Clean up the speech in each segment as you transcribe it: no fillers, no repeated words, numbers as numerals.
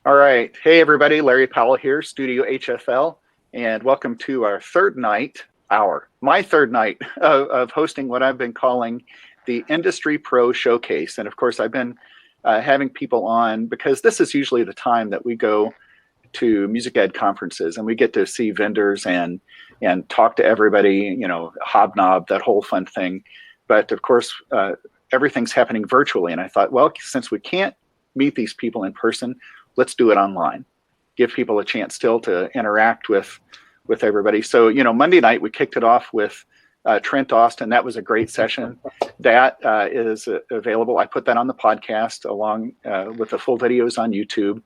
All right. Hey, everybody. Larry Powell here, Studio HFL, and welcome to our my third night of hosting what I've been calling the Industry Pro Showcase. And of course, I've been having people on because this is usually the time that we go to music ed conferences and we get to see vendors and talk to everybody, hobnob, that whole fun thing. But of course, everything's happening virtually. And I thought, well, since we can't meet these people in person, let's do it online. Give people a chance still to interact with everybody. So, Monday night we kicked it off with Trent Austin. That was a great session. That is available. I put that on the podcast along with the full videos on YouTube.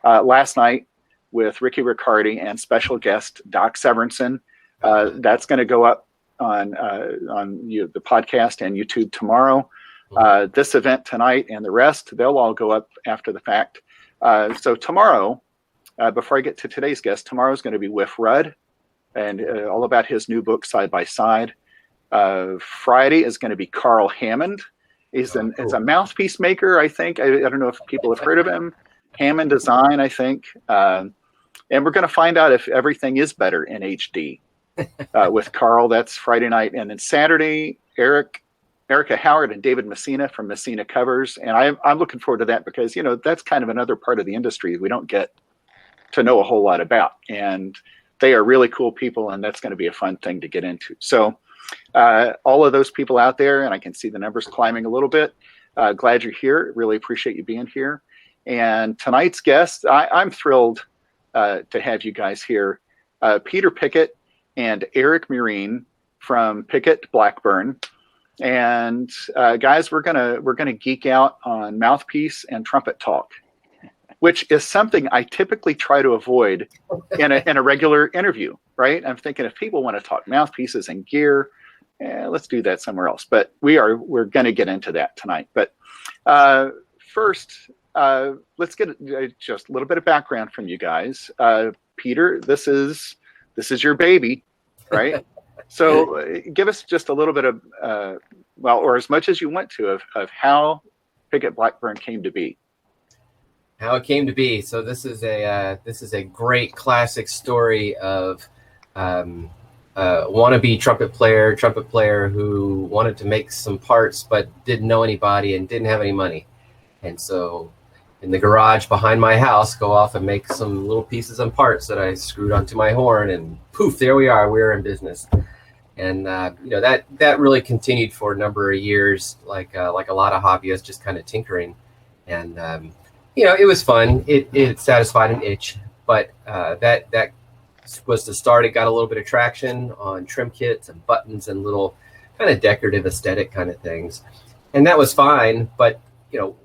Last night with Ricky Riccardi and special guest Doc Severinsen. That's going to go up on the podcast and YouTube tomorrow. This event tonight and the rest, they'll all go up after the fact. So tomorrow, before I get to today's guest, tomorrow's going to be Whiff Rudd and all about his new book, Side by Side. Friday is going to be Carl Hammond. He's a mouthpiece maker, I think. I don't know if people have heard of him. Hammond Design, I think. And we're going to find out if everything is better in HD with Carl. That's Friday night. And then Saturday, Erica Howard and David Messina from Messina Covers. And I'm looking forward to that because, that's kind of another part of the industry we don't get to know a whole lot about. And they are really cool people, and that's going to be a fun thing to get into. So all of those people out there, and I can see the numbers climbing a little bit. Glad you're here. Really appreciate you being here. And tonight's guest, I'm thrilled to have you guys here. Peter Pickett and Eric Murine from Pickett, Blackburn. And guys, we're gonna geek out on mouthpiece and trumpet talk, which is something I typically try to avoid in a regular interview. Right? I'm thinking if people want to talk mouthpieces and gear, let's do that somewhere else. But we're gonna get into that tonight. But first, let's get just a little bit of background from you guys. Peter, this is your baby, right? So give us just a little bit of, or as much as you want to, of how Pickett Blackburn came to be. How it came to be. So this is a great classic story of wannabe trumpet player who wanted to make some parts but didn't know anybody and didn't have any money. And so in the garage behind my house, go off and make some little pieces and parts that I screwed onto my horn, and poof, there we are. We're in business. And that really continued for a number of years, like a lot of hobbyists, just kind of tinkering. And it was fun. It satisfied an itch, but that was the start. It got a little bit of traction on trim kits and buttons and little kind of decorative aesthetic kind of things, and that was fine. But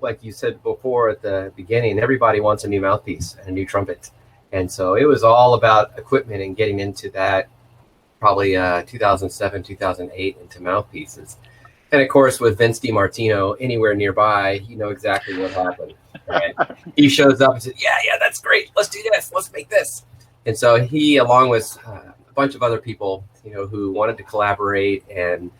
like you said before at the beginning, everybody wants a new mouthpiece and a new trumpet. And so it was all about equipment and getting into that, probably 2007, 2008 into mouthpieces. And of course, with Vince DiMartino anywhere nearby, you know exactly what happened. Right? He shows up and says, yeah, that's great. Let's do this. Let's make this. And so he, along with a bunch of other people, who wanted to collaborate, and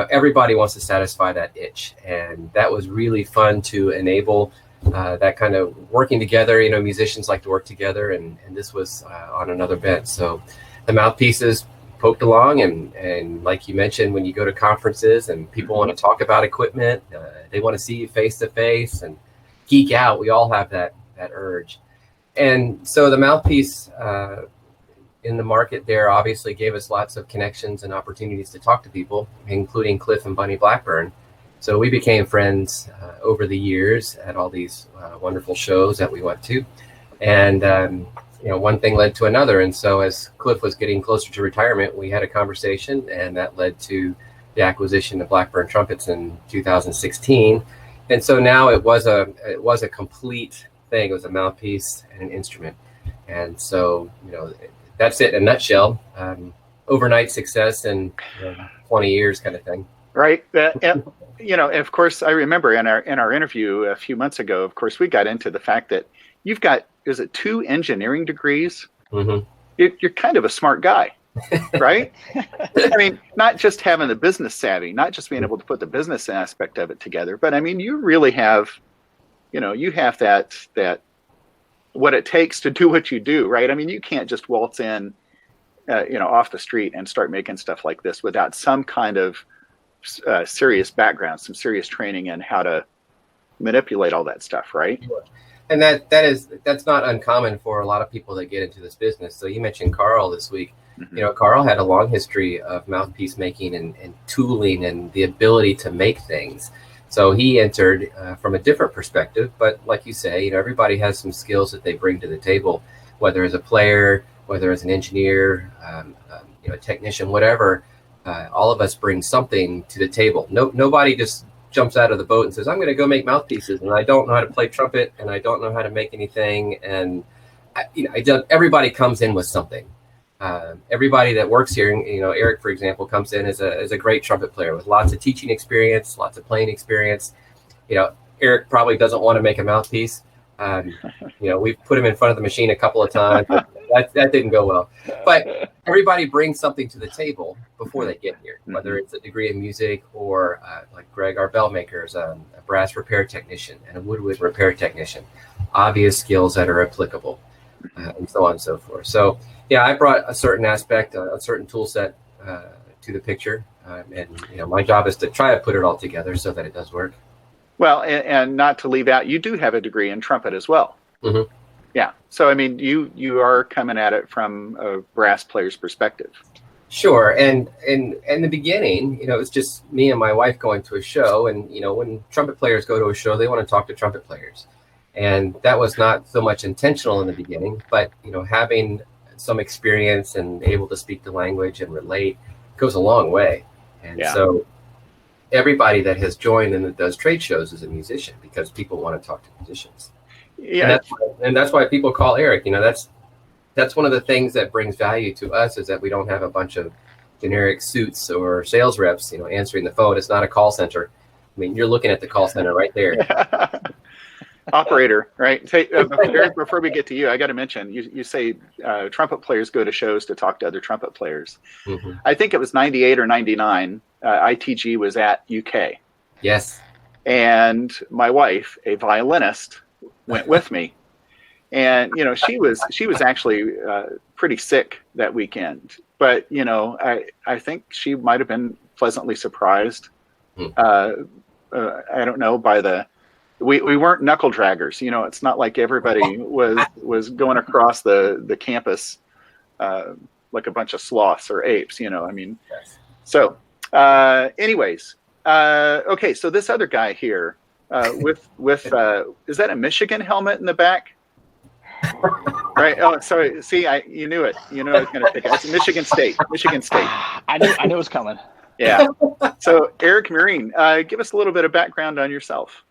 everybody wants to satisfy that itch. And that was really fun to enable that kind of working together. Musicians like to work together, and this was on another bent. So the mouthpieces poked along, and like you mentioned, when you go to conferences and people want to talk about equipment, they want to see you face to face and geek out. We all have that urge. And so the mouthpiece in the market there obviously gave us lots of connections and opportunities to talk to people, including Cliff and Bunny Blackburn. So we became friends over the years at all these wonderful shows that we went to. And, one thing led to another. And so as Cliff was getting closer to retirement, we had a conversation, and that led to the acquisition of Blackburn Trumpets in 2016. And so now it was a complete thing. It was a mouthpiece and an instrument. And so, that's it in a nutshell. Overnight success in 20 years kind of thing. Right. And, of course, I remember in our interview a few months ago, of course, we got into the fact that you've got, is it 2 engineering degrees? Mm-hmm. You're kind of a smart guy, right? I mean, not just having the business savvy, not just being able to put the business aspect of it together, but I mean, you really have you have that what it takes to do what you do, right? I mean, you can't just waltz in, off the street and start making stuff like this without some kind of serious background, some serious training in how to manipulate all that stuff, right? And that's not uncommon for a lot of people that get into this business. So you mentioned Carl this week. Mm-hmm. Carl had a long history of mouthpiece making and tooling and the ability to make things. So he entered from a different perspective, but like you say, everybody has some skills that they bring to the table, whether as a player, whether as an engineer, a technician, whatever. All of us bring something to the table. Nobody just jumps out of the boat and says, I'm going to go make mouthpieces, and I don't know how to play trumpet, and I don't know how to make anything. And everybody comes in with something. Everybody that works here, Eric, for example, comes in as a great trumpet player with lots of teaching experience, lots of playing experience. Eric probably doesn't want to make a mouthpiece. We've put him in front of the machine a couple of times, but that didn't go well. But everybody brings something to the table before they get here, whether it's a degree in music or like Greg, our bell maker, is a brass repair technician and a woodwind repair technician, obvious skills that are applicable, and so on and so forth. So, yeah, I brought a certain aspect, a certain tool set to the picture, and my job is to try to put it all together so that it does work. Well, and not to leave out, you do have a degree in trumpet as well. Mm-hmm. Yeah. So, I mean, you are coming at it from a brass player's perspective. Sure. And in the beginning, it was just me and my wife going to a show. And, when trumpet players go to a show, they want to talk to trumpet players. And that was not so much intentional in the beginning, but, having some experience and able to speak the language and relate goes a long way. And so everybody that has joined and that does trade shows is a musician, because people want to talk to musicians. Yeah. And that's why people call Eric. That's one of the things that brings value to us, is that we don't have a bunch of generic suits or sales reps, answering the phone. It's not a call center. I mean, you're looking at the call center right there. Operator, right? Eric, before we get to you, I got to mention, you say trumpet players go to shows to talk to other trumpet players. Mm-hmm. I think it was 98 or 99. ITG was at UK. Yes. And my wife, a violinist, went with me. And, she was actually pretty sick that weekend. But, I think she might have been pleasantly surprised. I don't know, by we weren't knuckle draggers. It's not like everybody was going across the campus like a bunch of sloths or apes, I mean. Yes. So anyways, okay, so this other guy here with is that a Michigan helmet in the back? Right. Oh, sorry. See, you knew it. I was going to pick it. It's Michigan State. I knew it was coming. Yeah. So, Eric Marine, give us a little bit of background on yourself.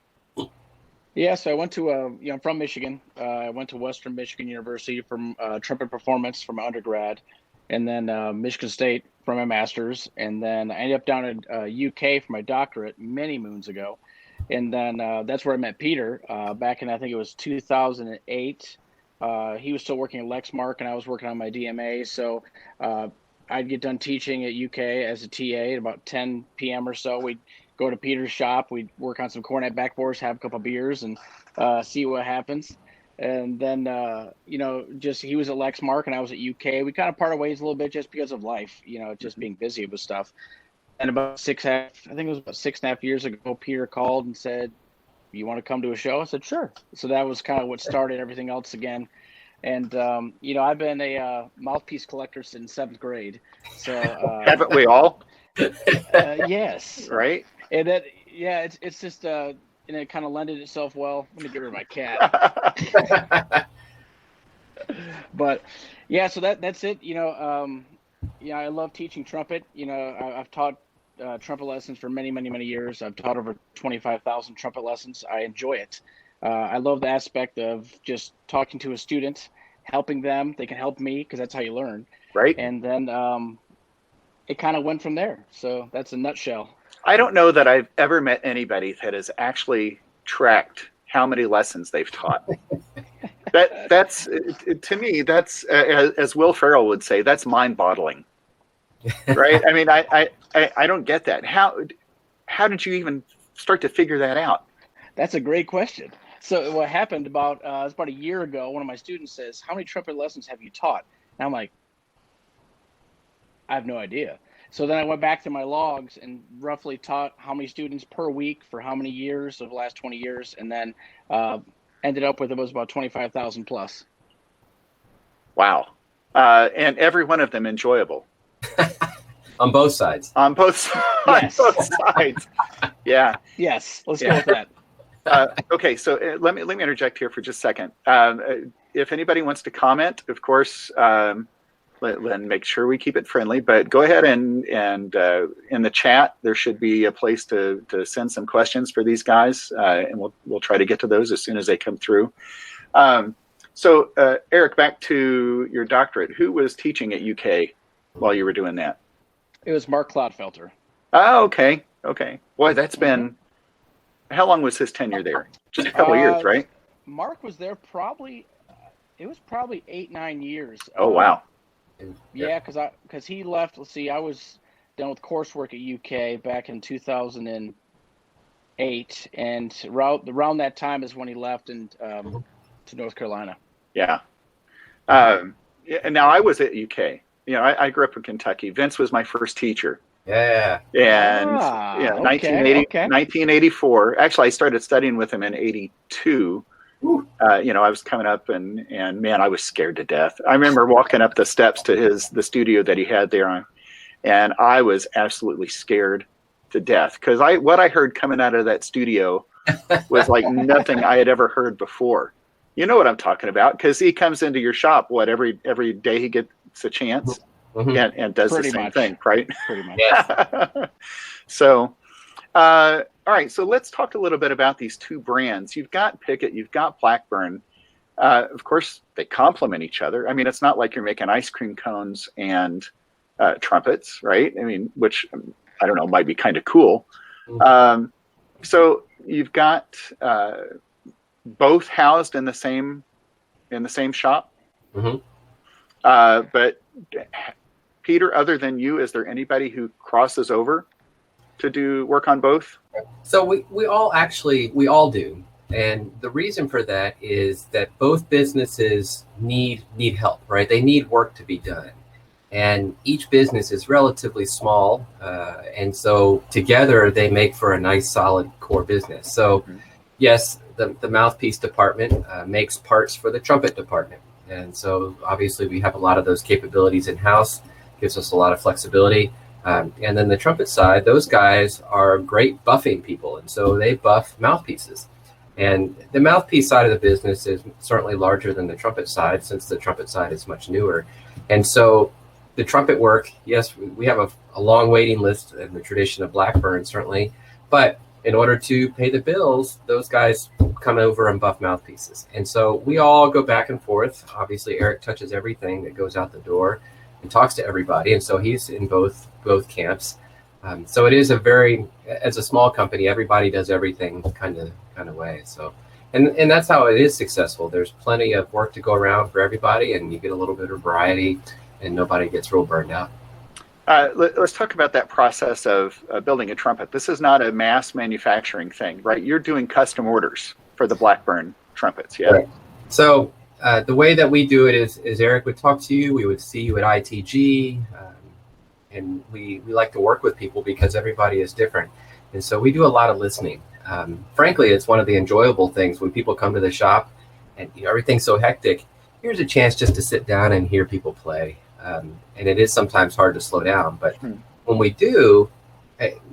Yeah. So I went to I'm from Michigan. I went to Western Michigan University from trumpet performance for my undergrad, and then Michigan State for my master's, and then I ended up down in UK for my doctorate many moons ago, and then that's where I met Peter back in, I think it was 2008. He was still working at Lexmark, and I was working on my DMA. So I'd get done teaching at UK as a TA at about 10 p.m. or so. We'd go to Peter's shop. We'd work on some cornet backboards, have a couple of beers, and see what happens. And then, just he was at Lexmark and I was at UK. We kind of parted ways a little bit just because of life, just being busy with stuff. And about 6.5 years ago, Peter called and said, you want to come to a show? I said, sure. So that was kind of what started everything else again. And, I've been a mouthpiece collector since 7th grade. So haven't we all? Yes. Right. And that, it's just, and it kind of lended itself well. Let me get rid of my cat. But yeah, so that's it. I love teaching trumpet. I've taught trumpet lessons for many, many, many years. I've taught over 25,000 trumpet lessons. I enjoy it. I love the aspect of just talking to a student, helping them. They can help me because that's how you learn. Right. And then it kind of went from there. So that's a nutshell. I don't know that I've ever met anybody that has actually tracked how many lessons they've taught. That's to me, that's as Will Ferrell would say, that's mind-boggling. Right? I mean, I don't get that. How did you even start to figure that out? That's a great question. So what happened it was about a year ago, one of my students says, "How many trumpet lessons have you taught?" And I'm like, I have no idea. So then I went back to my logs and roughly taught how many students per week for how many years of the last 20 years. And then ended up with it was about 25,000 plus. Wow. And every one of them enjoyable. On both sides. On both, Yes. on both sides. Yeah. Yes. Let's go with that. Okay, so let me interject here for just a second. If anybody wants to comment, of course, make sure we keep it friendly. But go ahead and in the chat, there should be a place to send some questions for these guys, and we'll try to get to those as soon as they come through. So Eric, back to your doctorate. Who was teaching at UK while you were doing that? It was Mark Cloudfelter. Oh, okay. Boy, that's been. How long was his tenure there? Just a couple of years, right? Mark was there probably 8-9 years. Oh, wow. Yeah, because he left. Let's see, I was done with coursework at UK back in 2008, and around that time is when he left and to North Carolina. Yeah. And now I was at UK. I grew up in Kentucky. Vince was my first teacher. Yeah. And okay, 1984. Actually, I started studying with him in 82. I was coming up and man, I was scared to death. I remember walking up the steps to the studio that he had there, and I was absolutely scared to death because what I heard coming out of that studio was like nothing I had ever heard before. You know what I'm talking about, because he comes into your shop every day he gets a chance. Mm-hmm. and does the same thing, right? Pretty much. Yeah. So, all right. So let's talk a little bit about these two brands. You've got Pickett, you've got Blackburn. Of course, they complement each other. I mean, it's not like you're making ice cream cones and trumpets, right? I mean, which I don't know, might be kind of cool. Mm-hmm. So you've got both housed in the same shop. Mm-hmm. But Peter, other than you, is there anybody who crosses over to do work on both? So we all do. And the reason for that is that both businesses need help, right? They need work to be done. And each business is relatively small. And so together they make for a nice, solid core business. So yes, the mouthpiece department makes parts for the trumpet department. And so obviously we have a lot of those capabilities in-house, gives us a lot of flexibility. And then the trumpet side, those guys are great buffing people. And so they buff mouthpieces. And the mouthpiece side of the business is certainly larger than the trumpet side, since the trumpet side is much newer. And so the trumpet work, yes, we have a long waiting list in the tradition of Blackburn, certainly. But in order to pay the bills, those guys come over and buff mouthpieces. And so we all go back and forth. Obviously, Eric touches everything that goes out the door and talks to everybody. And so he's in both camps. So it is as a small company, everybody does everything kind of way. So, and that's how it is successful. There's plenty of work to go around for everybody, and you get a little bit of variety, and nobody gets real burned out. Let's talk about that process of building a trumpet. This is not a mass manufacturing thing, right? You're doing custom orders for the Blackburn trumpets, yeah? Right. So the way that we do it is Eric would talk to you, we would see you at ITG, and we like to work with people because everybody is different. And so we do a lot of listening. Frankly, it's one of the enjoyable things when people come to the shop and everything's so hectic. Here's a chance just to sit down and hear people play. And it is sometimes hard to slow down, but when we do,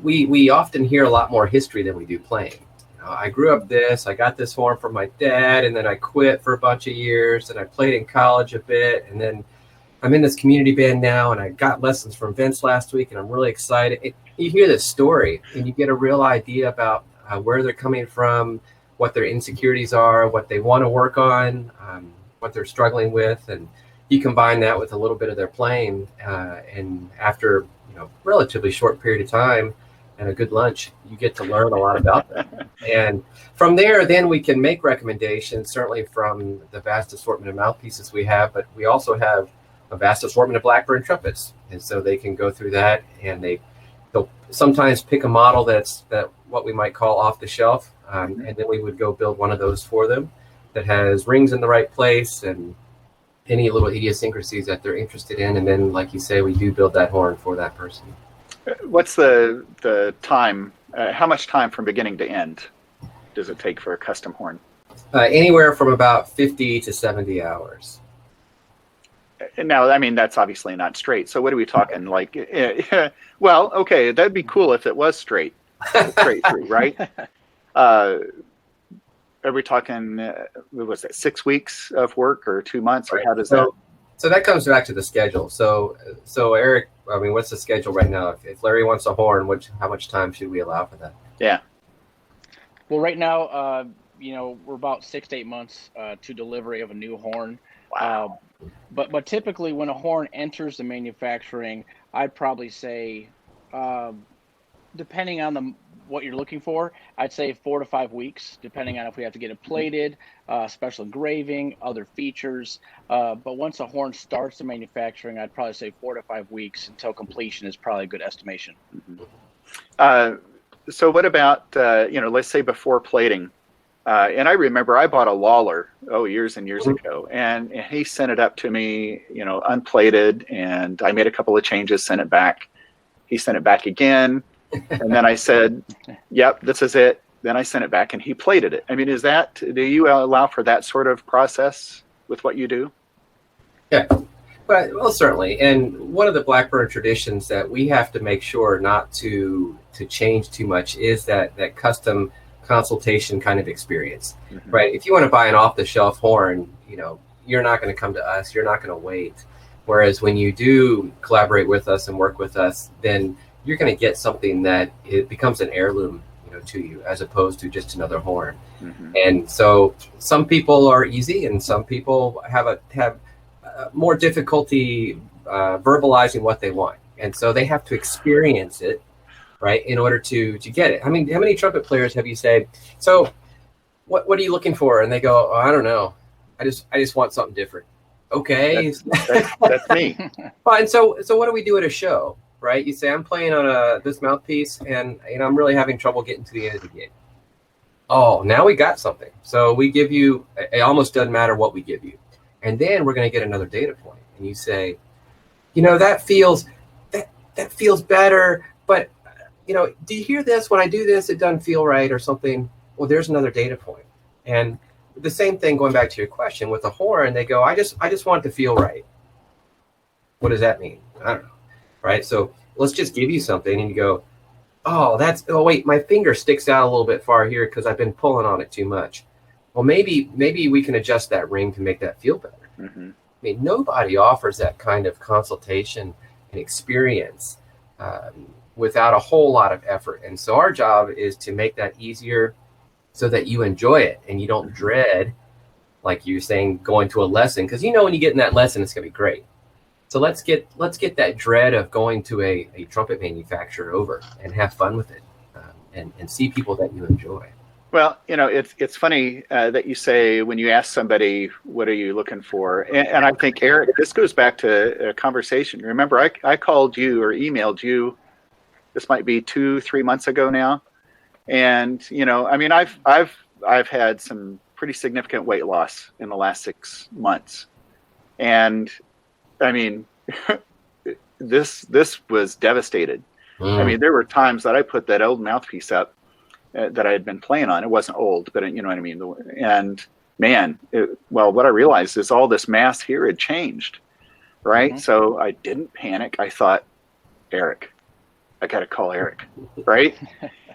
we often hear a lot more history than we do playing. I grew up I got this horn from my dad, and then I quit for a bunch of years, and I played in college a bit, and then I'm in this community band now, and I got lessons from Vince last week, and I'm really excited. You hear this story, and you get a real idea about where they're coming from, what their insecurities are, what they want to work on, what they're struggling with, and you combine that with a little bit of their playing, and after relatively short period of time and a good lunch, you get to learn a lot about them. And from there, then we can make recommendations, certainly from the vast assortment of mouthpieces we have, but we also have a vast assortment of Blackburn trumpets. And so they can go through that, and they'll sometimes pick a model that's what we might call off the shelf. and then we would go build one of those for them that has rings in the right place and any little idiosyncrasies that they're interested in. And then, like you say, we do build that horn for that person. What's the time? How much time from beginning to end does it take for a custom horn? Anywhere from about 50 to 70 hours. Now, I mean, that's obviously not straight. So what are we talking? Like, well, okay, that'd be cool if it was straight through, right? Are we talking, what was that, 6 weeks of work or 2 months, or how does that? So that comes back to the schedule. So Eric, I mean, what's the schedule right now? If Larry wants a horn, how much time should we allow for that? Yeah. Well, right now, we're about 6 to 8 months to delivery of a new horn. Wow. But typically when a horn enters the manufacturing, I'd probably say, depending on what you're looking for, I'd say 4 to 5 weeks, depending on if we have to get it plated, special engraving, other features. But once a horn starts the manufacturing, I'd probably say 4 to 5 weeks until completion is probably a good estimation. So what about, let's say before plating? And I remember I bought a Lawler, years and years ago, and he sent it up to me, unplated, and I made a couple of changes, sent it back. He sent it back again, and then I said, yep, this is it. Then I sent it back, and he plated it. I mean, do you allow for that sort of process with what you do? Yeah, well, certainly. And one of the Blackburn traditions that we have to make sure not to change too much is that custom consultation kind of experience, right? If you want to buy an off-the-shelf horn, you're not going to come to us. You're not going to wait. Whereas when you do collaborate with us and work with us, then you're going to get something that it becomes an heirloom, to you, as opposed to just another horn. And so some people are easy, and some people have more difficulty verbalizing what they want, and so they have to experience it, right, in order to get it. I mean, how many trumpet players have you said, so what are you looking for? And they go, I don't know. I just want something different. Okay. That's me. Fine. So what do we do at a show, right? You say, I'm playing on this mouthpiece and I'm really having trouble getting to the end of the gig. Oh, now we got something. So we give you, it almost doesn't matter what we give you. And then we're going to get another data point. And you say, that feels better, but do you hear this? When I do this, it doesn't feel right or something. Well, there's another data point. And the same thing, going back to your question with the horn, they go, I just want it to feel right. What does that mean? I don't know. Right. So let's just give you something and you go, oh, wait, my finger sticks out a little bit far here because I've been pulling on it too much. Well, maybe we can adjust that ring to make that feel better. I mean, nobody offers that kind of consultation and experience without a whole lot of effort. And so our job is to make that easier so that you enjoy it and you don't dread, like you're saying, going to a lesson, because when you get in that lesson, it's going to be great. So let's get that dread of going to a trumpet manufacturer over and have fun with it and see people that you enjoy. Well, it's funny that you say when you ask somebody, what are you looking for? And I think, Eric, this goes back to a conversation. Remember, I called you or emailed you. This might be 2-3 months ago now. And, I mean, I've had some pretty significant weight loss in the last 6 months. And I mean, this was devastated. I mean, there were times that I put that old mouthpiece up that I had been playing on. It wasn't old, but you know what I mean? And man, what I realized is all this mass here had changed, right? So I didn't panic. I thought, Eric, I got to call Eric, right?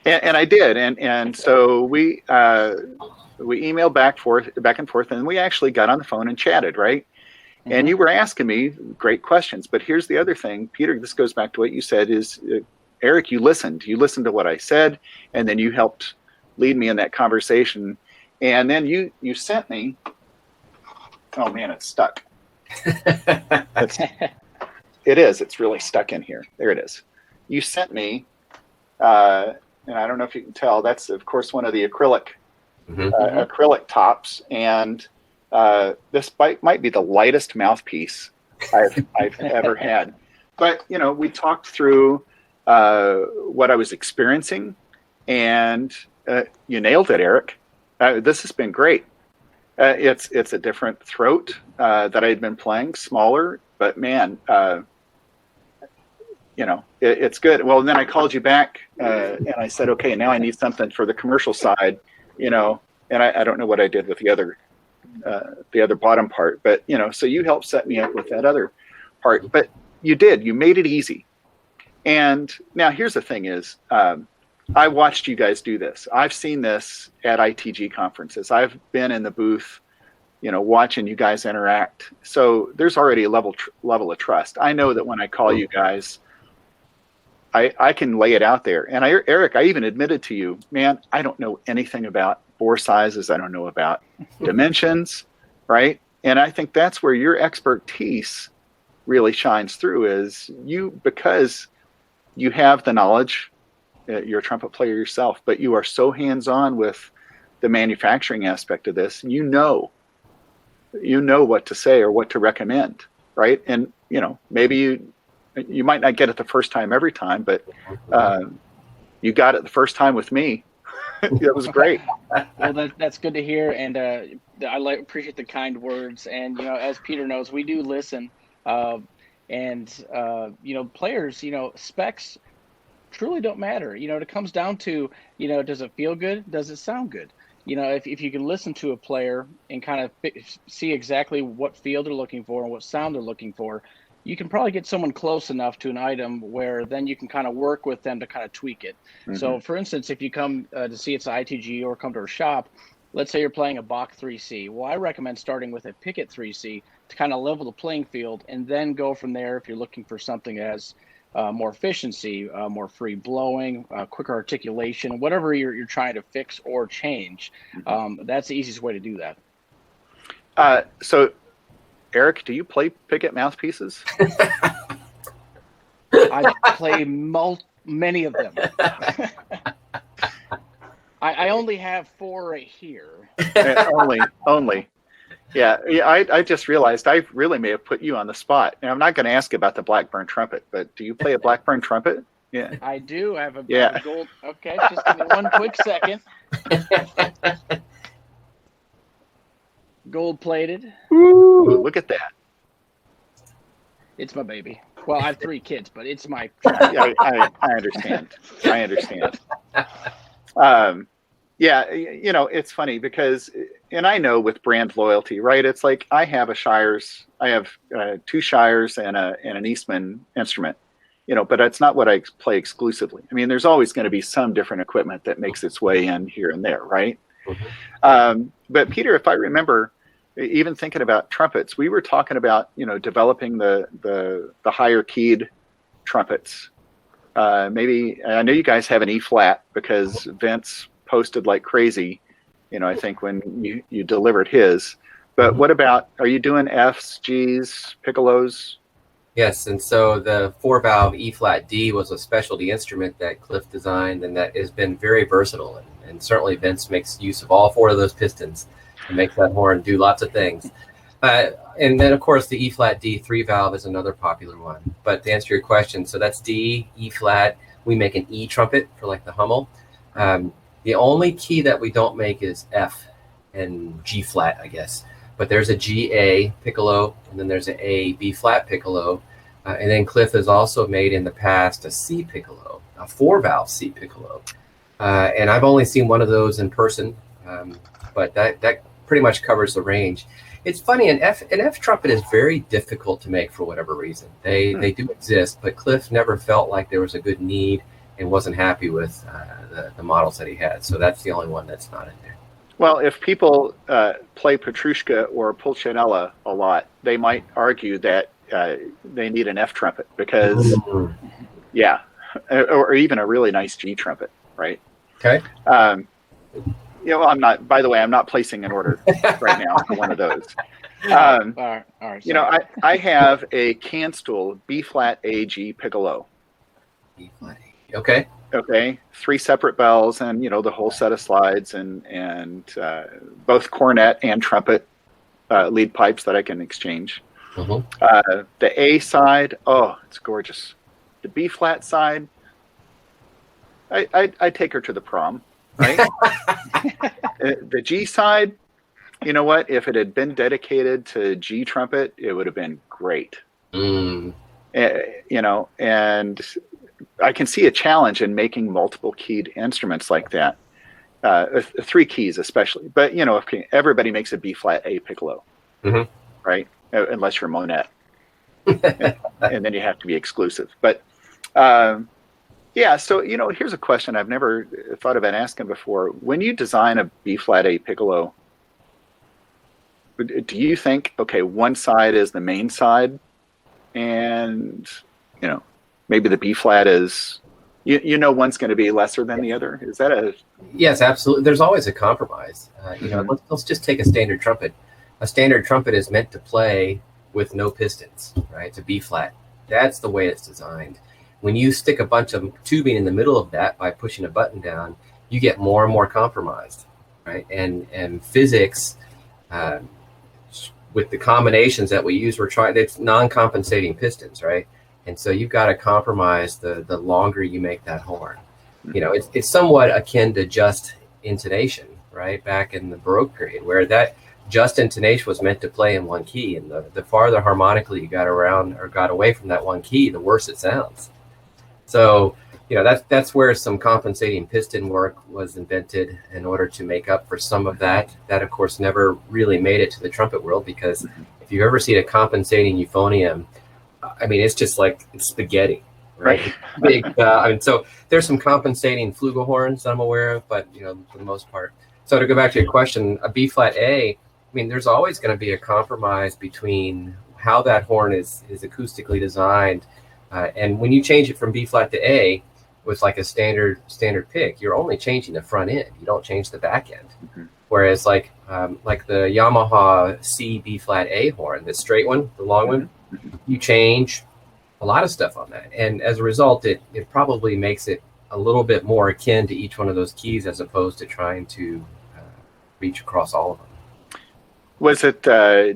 and I did. And so we emailed back and forth, and we actually got on the phone and chatted, right? And you were asking me great questions, but here's the other thing, Peter, this goes back to what you said is, Eric, you listened to what I said, and then you helped lead me in that conversation. And then you sent me, oh man, it's stuck. It's really stuck in here. There it is. You sent me, and I don't know if you can tell, that's of course one of the acrylic tops. And this might be the lightest mouthpiece I've ever had. But, we talked through what I was experiencing, and You nailed it, Eric. This has been great. It's a different throat that I had been playing, smaller, but man, it's good. Well, and then I called you back and I said, okay, now I need something for the commercial side, and I don't know what I did with the other bottom part, but so you helped set me up with that other part, but you made it easy. And now here's the thing is, I watched you guys do this. I've seen this at ITG conferences. I've been in the booth, watching you guys interact. So there's already a level of trust. I know that when I call you guys, I can lay it out there. And Eric, I even admitted to you, man, I don't know anything about bore sizes. I don't know about dimensions, right? And I think that's where your expertise really shines through is because you have the knowledge. You're a trumpet player yourself, but you are so hands-on with the manufacturing aspect of this. You know what to say or what to recommend, right? And maybe you might not get it the first time every time, but you got it the first time with me. It was great. Well, that's good to hear, and I appreciate the kind words. And as Peter knows, we do listen, and players, specs truly don't matter. It comes down to, does it feel good? Does it sound good? If you can listen to a player and kind of see exactly what feel they're looking for and what sound they're looking for, you can probably get someone close enough to an item where then you can kind of work with them to kind of tweak it. Mm-hmm. So for instance, if you come to see it's ITG or come to our shop, let's say you're playing a Bach 3C. Well, I recommend starting with a Pickett 3C to kind of level the playing field and then go from there if you're looking for something that has more efficiency, more free blowing, quicker articulation, whatever you're trying to fix or change. That's the easiest way to do that. So, Eric, do you play Pickett mouthpieces? I play many of them. I only have 4 right here. only. Yeah, I just realized I really may have put you on the spot. And I'm not going to ask about the Blackburn trumpet, but do you play a Blackburn trumpet? Yeah, I do. I have a gold. Okay, just give me one quick second. Gold plated. Ooh, look at that. It's my baby. Well, I have 3 kids, but it's my. Yeah, I understand. Yeah, it's funny because, and I know with brand loyalty, right? It's like I have I have 2 Shires and an Eastman instrument, but it's not what I play exclusively. I mean, there's always going to be some different equipment that makes its way in here and there, right? Mm-hmm. But Peter, if I remember, even thinking about trumpets, we were talking about, developing the higher keyed trumpets. Maybe, I know you guys have an E flat because Vince posted like crazy, I think when you delivered his, but what about, are you doing Fs, Gs, piccolos? Yes. And so the 4-valve E flat D was a specialty instrument that Cliff designed, and that has been very versatile. And certainly Vince makes use of all 4 of those pistons and makes that horn do lots of things. And then of course the E flat D 3-valve is another popular one. But to answer your question, so that's D, E flat. We make an E trumpet for like the Hummel. The only key that we don't make is F and G flat, I guess. But there's a G A piccolo, and then there's an A B flat piccolo, and then Cliff has also made in the past a C piccolo, a 4-valve C piccolo, and I've only seen one of those in person, but that pretty much covers the range. It's funny, an F trumpet is very difficult to make for whatever reason. They do exist, but Cliff never felt like there was a good need and wasn't happy with the models that he had. So that's the only one that's not in there. Well, if people play Petrushka or Pulcinella a lot, they might argue that they need an F trumpet because, or even a really nice G trumpet, right? Okay. I'm not, by the way, I'm not placing an order right now for one of those. All right, I have a Canstool B flat A G piccolo. B flat A. Okay. 3 separate bells and, the whole set of slides and both cornet and trumpet lead pipes that I can exchange. Mm-hmm. The A side, it's gorgeous. The B flat side, I take her to the prom. right? The G side, you know what? If it had been dedicated to G trumpet, it would have been great. Mm. You know, and I can see a challenge in making multiple keyed instruments like that. 3 keys especially, but you know, if everybody makes a B flat A piccolo, Mm-hmm. right? Unless you're Monet, and then you have to be exclusive. But yeah, so you know, here's a question I've never thought about asking before. When you design a B flat A piccolo, do you think, okay, one side is the main side, and you know, maybe the B flat is, you know, one's going to be lesser than the other? Is that a Yes, absolutely. There's always a compromise. You know, Mhm. let's just take a standard trumpet. A standard trumpet is meant to play with no pistons, right? It's a B flat. That's the way it's designed. When you stick a bunch of tubing in the middle of that by pushing a button down, you get more and more compromised, right? And physics, uh, with the combinations that we use, we're trying. It's non-compensating pistons, right? And so you've got to compromise the longer you make that horn. You know, it's somewhat akin to just intonation, right? Back in the Baroque period, where that just intonation was meant to play in one key, and the farther harmonically you got around or got away from that one key, the worse it sounds. So, you know, that's where some compensating piston work was invented in order to make up for some of that. That, of course, never really made it to the trumpet world, because if you've ever seen a compensating euphonium, I mean, it's just like spaghetti, right? right? Big. I mean, so there's some compensating flugelhorns I'm aware of, but you know, for the most part. So to go back to your question, a B flat A, I mean, there's always going to be a compromise between how that horn is acoustically designed, and when you change it from B flat to A with like a standard pick, you're only changing the front end. You don't change the back end. Mhm. Whereas like the Yamaha C B flat A horn, the straight one, the long one, you change a lot of stuff on that, and as a result, it probably makes it a little bit more akin to each one of those keys, as opposed to trying to reach across all of them. Was it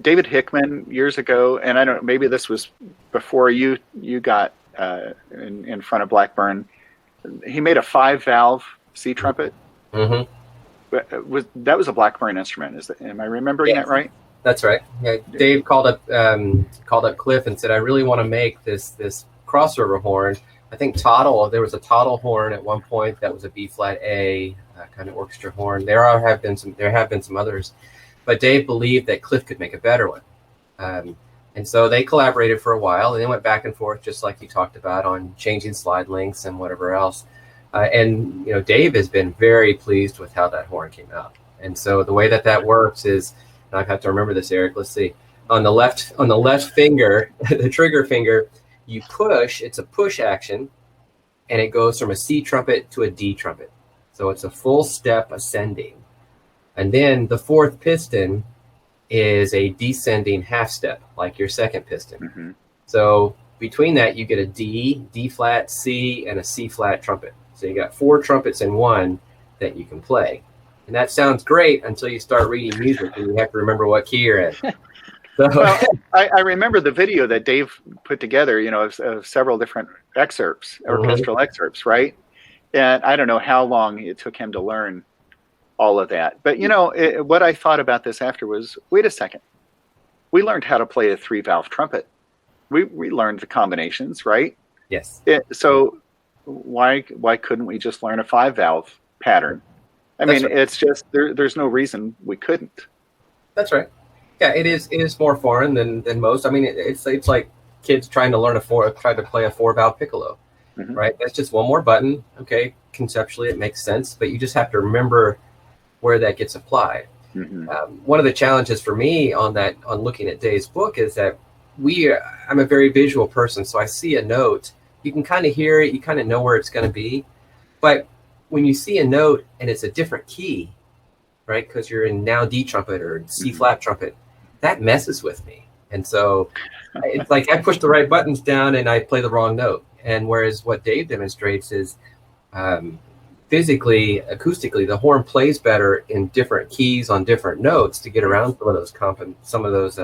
David Hickman years ago? And I don't. Maybe this was before you got in front of Blackburn. He made a 5-valve C trumpet. Mm-hmm. That was a Blackburn instrument? Am I remembering that Yes, right? that's right. Yeah, Dave called up Cliff and said, "I really want to make this crossover horn." I think there was a Tottle horn at one point that was a B flat A kind of orchestra horn. There have been some others, but Dave believed that Cliff could make a better one. And so they collaborated for a while, and they went back and forth, just like you talked about, on changing slide lengths and whatever else. And you know, Dave has been very pleased with how that horn came out. And so the way that works is, and I've had to remember this, Eric. Let's see. On the left finger, the trigger finger, you push. It's a push action, and it goes from a C trumpet to a D trumpet. So it's a full step ascending. And then the fourth piston is a descending half step, like your second piston. Mm-hmm. So between that, you get a D, D flat, C, and a C flat trumpet. So you got 4 trumpets in one that you can play. And that sounds great until you start reading music and you have to remember what key you're in. So, Well, I remember the video that Dave put together, you know, of several different excerpts, orchestral excerpts, right? And I don't know how long it took him to learn all of that. But, you know, what I thought about this after was, wait a second. We learned how to play a 3-valve trumpet. We learned the combinations, right? yes. So why couldn't we just learn a 5-valve pattern? I mean, right. it's just there's no reason we couldn't. That's right. Yeah, it is more foreign than most. I mean, it's like kids trying to try to play a 4-valve piccolo, Mhm. right? That's just one more button. Okay, conceptually it makes sense, but you just have to remember where that gets applied. Mhm. One of the challenges for me on looking at Dave's book is that I'm a very visual person, so I see a note, you can kind of hear it, you kind of know where it's going to be, but when you see a note and it's a different key, right? Because you're in now D trumpet or C flat trumpet, that messes with me. And so it's like I push the right buttons down and I play the wrong note. And whereas what Dave demonstrates is physically, acoustically, the horn plays better in different keys on different notes to get around some of those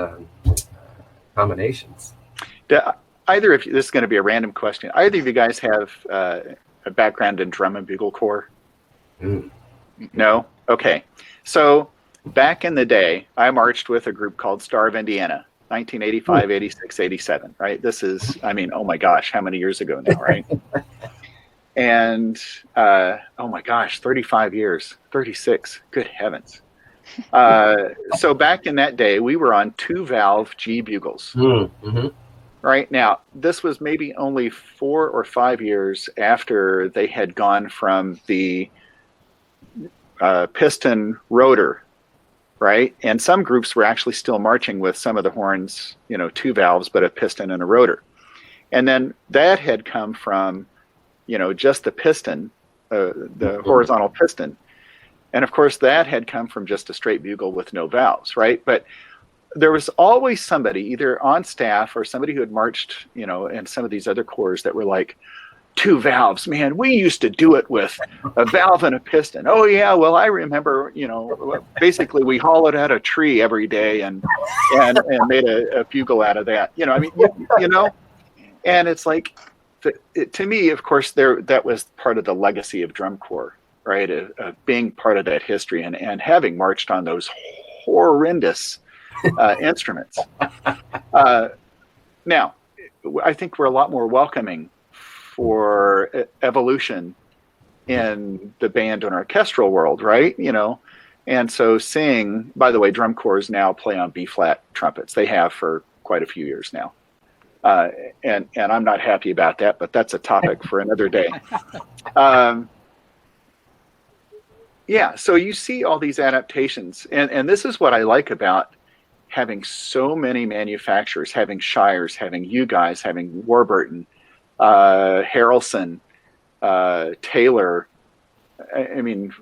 combinations. Either of you, this is going to be a random question. Either of you guys have a background in drum and bugle corps? Mm. No? Okay. So back in the day, I marched with a group called Star of Indiana, 1985, 86, 87, right? This is, I mean, oh my gosh, how many years ago now, right? And oh my gosh, 35 years, 36, good heavens. So back in that day, we were on 2-valve G bugles. Mm-hmm. Right now, this was maybe only 4 or 5 years after they had gone from the piston rotor, right? And some groups were actually still marching with some of the horns, 2 valves, but a piston and a rotor. And then that had come from, just the piston, the horizontal piston. And of course, that had come from just a straight bugle with no valves, right? But there was always somebody either on staff or somebody who had marched, in some of these other corps that were like, 2 valves, man, we used to do it with a valve and a piston. Oh yeah, well, I remember, basically we hollowed out a tree every day and made a bugle out of that. And it's like, to me, of course, that was part of the legacy of drum corps, right? Of being part of that history and having marched on those horrendous instruments. Now, I think we're a lot more welcoming for evolution in the band and orchestral world, right? And so seeing, by the way, drum corps now play on B-flat trumpets. They have for quite a few years now. And I'm not happy about that, but that's a topic for another day. Yeah, so you see all these adaptations, and this is what I like about having so many manufacturers, having Shires, having you guys, having Warburton, Harrelson, Taylor. I mean,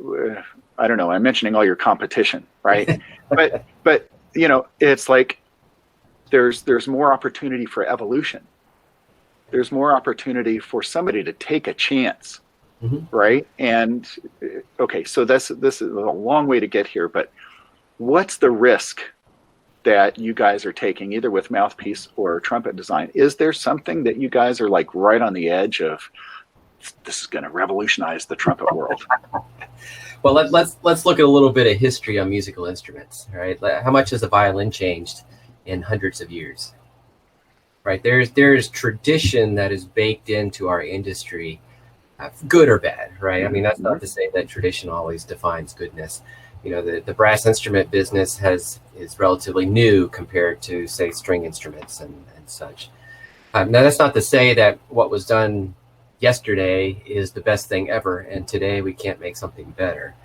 I don't know. I'm mentioning all your competition, right? but it's like there's more opportunity for evolution. There's more opportunity for somebody to take a chance, right? And okay, so this is a long way to get here, but what's the risk that you guys are taking either with Mouthpiece or Trumpet design? Is there something that you guys are like right on the edge of, this is going to revolutionize the trumpet world? Well, let's look at a little bit of history on musical instruments, right? How much has the violin changed in hundreds of years, right? There's tradition that is baked into our industry, good or bad, right? I mean, that's not to say that tradition always defines goodness. The brass instrument business is relatively new compared to, say, string instruments and such. Now, that's not to say that what was done yesterday is the best thing ever, and today we can't make something better.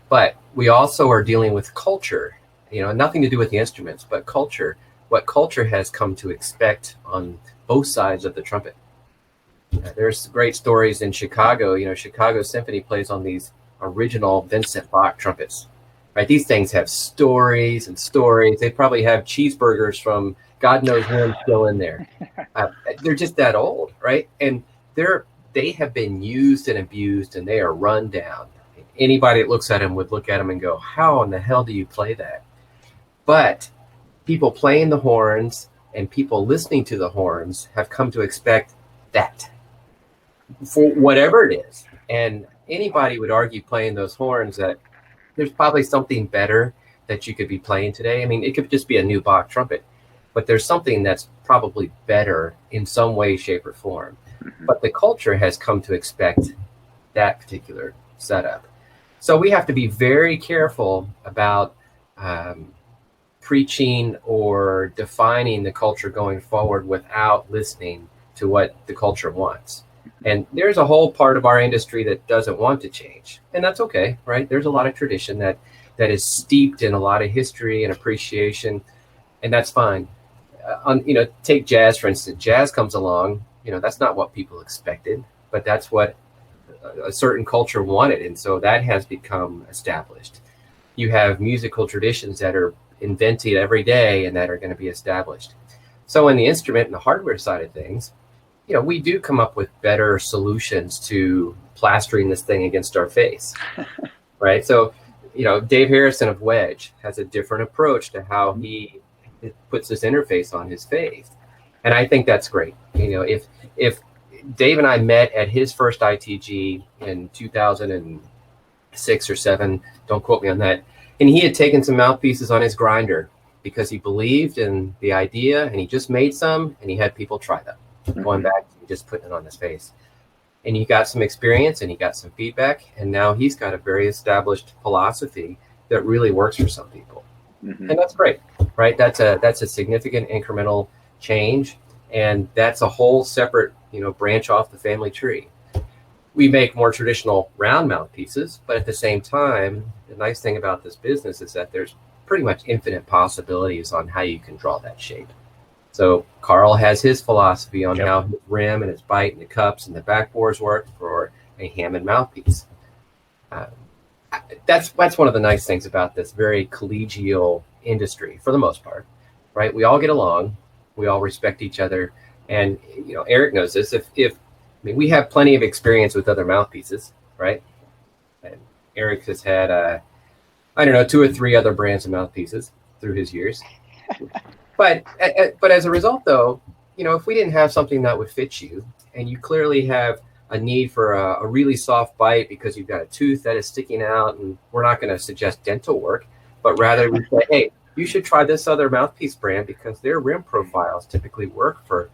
But we also are dealing with culture, nothing to do with the instruments, but culture, what culture has come to expect on both sides of the trumpet. There's great stories in Chicago. Chicago Symphony plays on these original Vincent Bach trumpets, right? These things have stories and stories. They probably have cheeseburgers from God knows when still in there. They're just that old, right? And they have been used and abused, and they are run down. Anybody that looks at them would look at them and go, how in the hell do you play that? But people playing the horns and people listening to the horns have come to expect that for whatever it is. And anybody would argue playing those horns that there's probably something better that you could be playing today. I mean, it could just be a new Bach trumpet, but there's something that's probably better in some way, shape, or form. But the culture has come to expect that particular setup. So we have to be very careful about preaching or defining the culture going forward without listening to what the culture wants. And there's a whole part of our industry that doesn't want to change. And that's okay, right? There's a lot of tradition that is steeped in a lot of history and appreciation, and that's fine. Take jazz, for instance. Jazz comes along, that's not what people expected, but that's what a certain culture wanted. And so that has become established. You have musical traditions that are invented every day and that are going to be established. So in the instrument and the hardware side of things, we do come up with better solutions to plastering this thing against our face, right? So, Dave Harrison of Wedge has a different approach to how he puts this interface on his face. And I think that's great. If Dave and I met at his first ITG in 2009, 6 or 7, don't quote me on that. And he had taken some mouthpieces on his grinder because he believed in the idea, and he just made some, and he had people try them. Going back to just putting it on his face. And he got some experience, and he got some feedback, and now he's got a very established philosophy that really works for some people. And that's great, right? That's a significant incremental change, and that's a whole separate, branch off the family tree. We make more traditional round mouthpieces, but at the same time, the nice thing about this business is that there's pretty much infinite possibilities on how you can draw that shape. So Carl has his philosophy on how his rim and his bite and the cups and the backbores work for a Hammond mouthpiece. That's one of the nice things about this very collegial industry for the most part, right? We all get along, we all respect each other, and Eric knows this. We have plenty of experience with other mouthpieces, right? And Eric has had 2 or 3 other brands of mouthpieces through his years. But as a result, though, if we didn't have something that would fit you, and you clearly have a need for a really soft bite because you've got a tooth that is sticking out, and we're not going to suggest dental work, but rather we say, hey, you should try this other mouthpiece brand because their rim profiles typically work for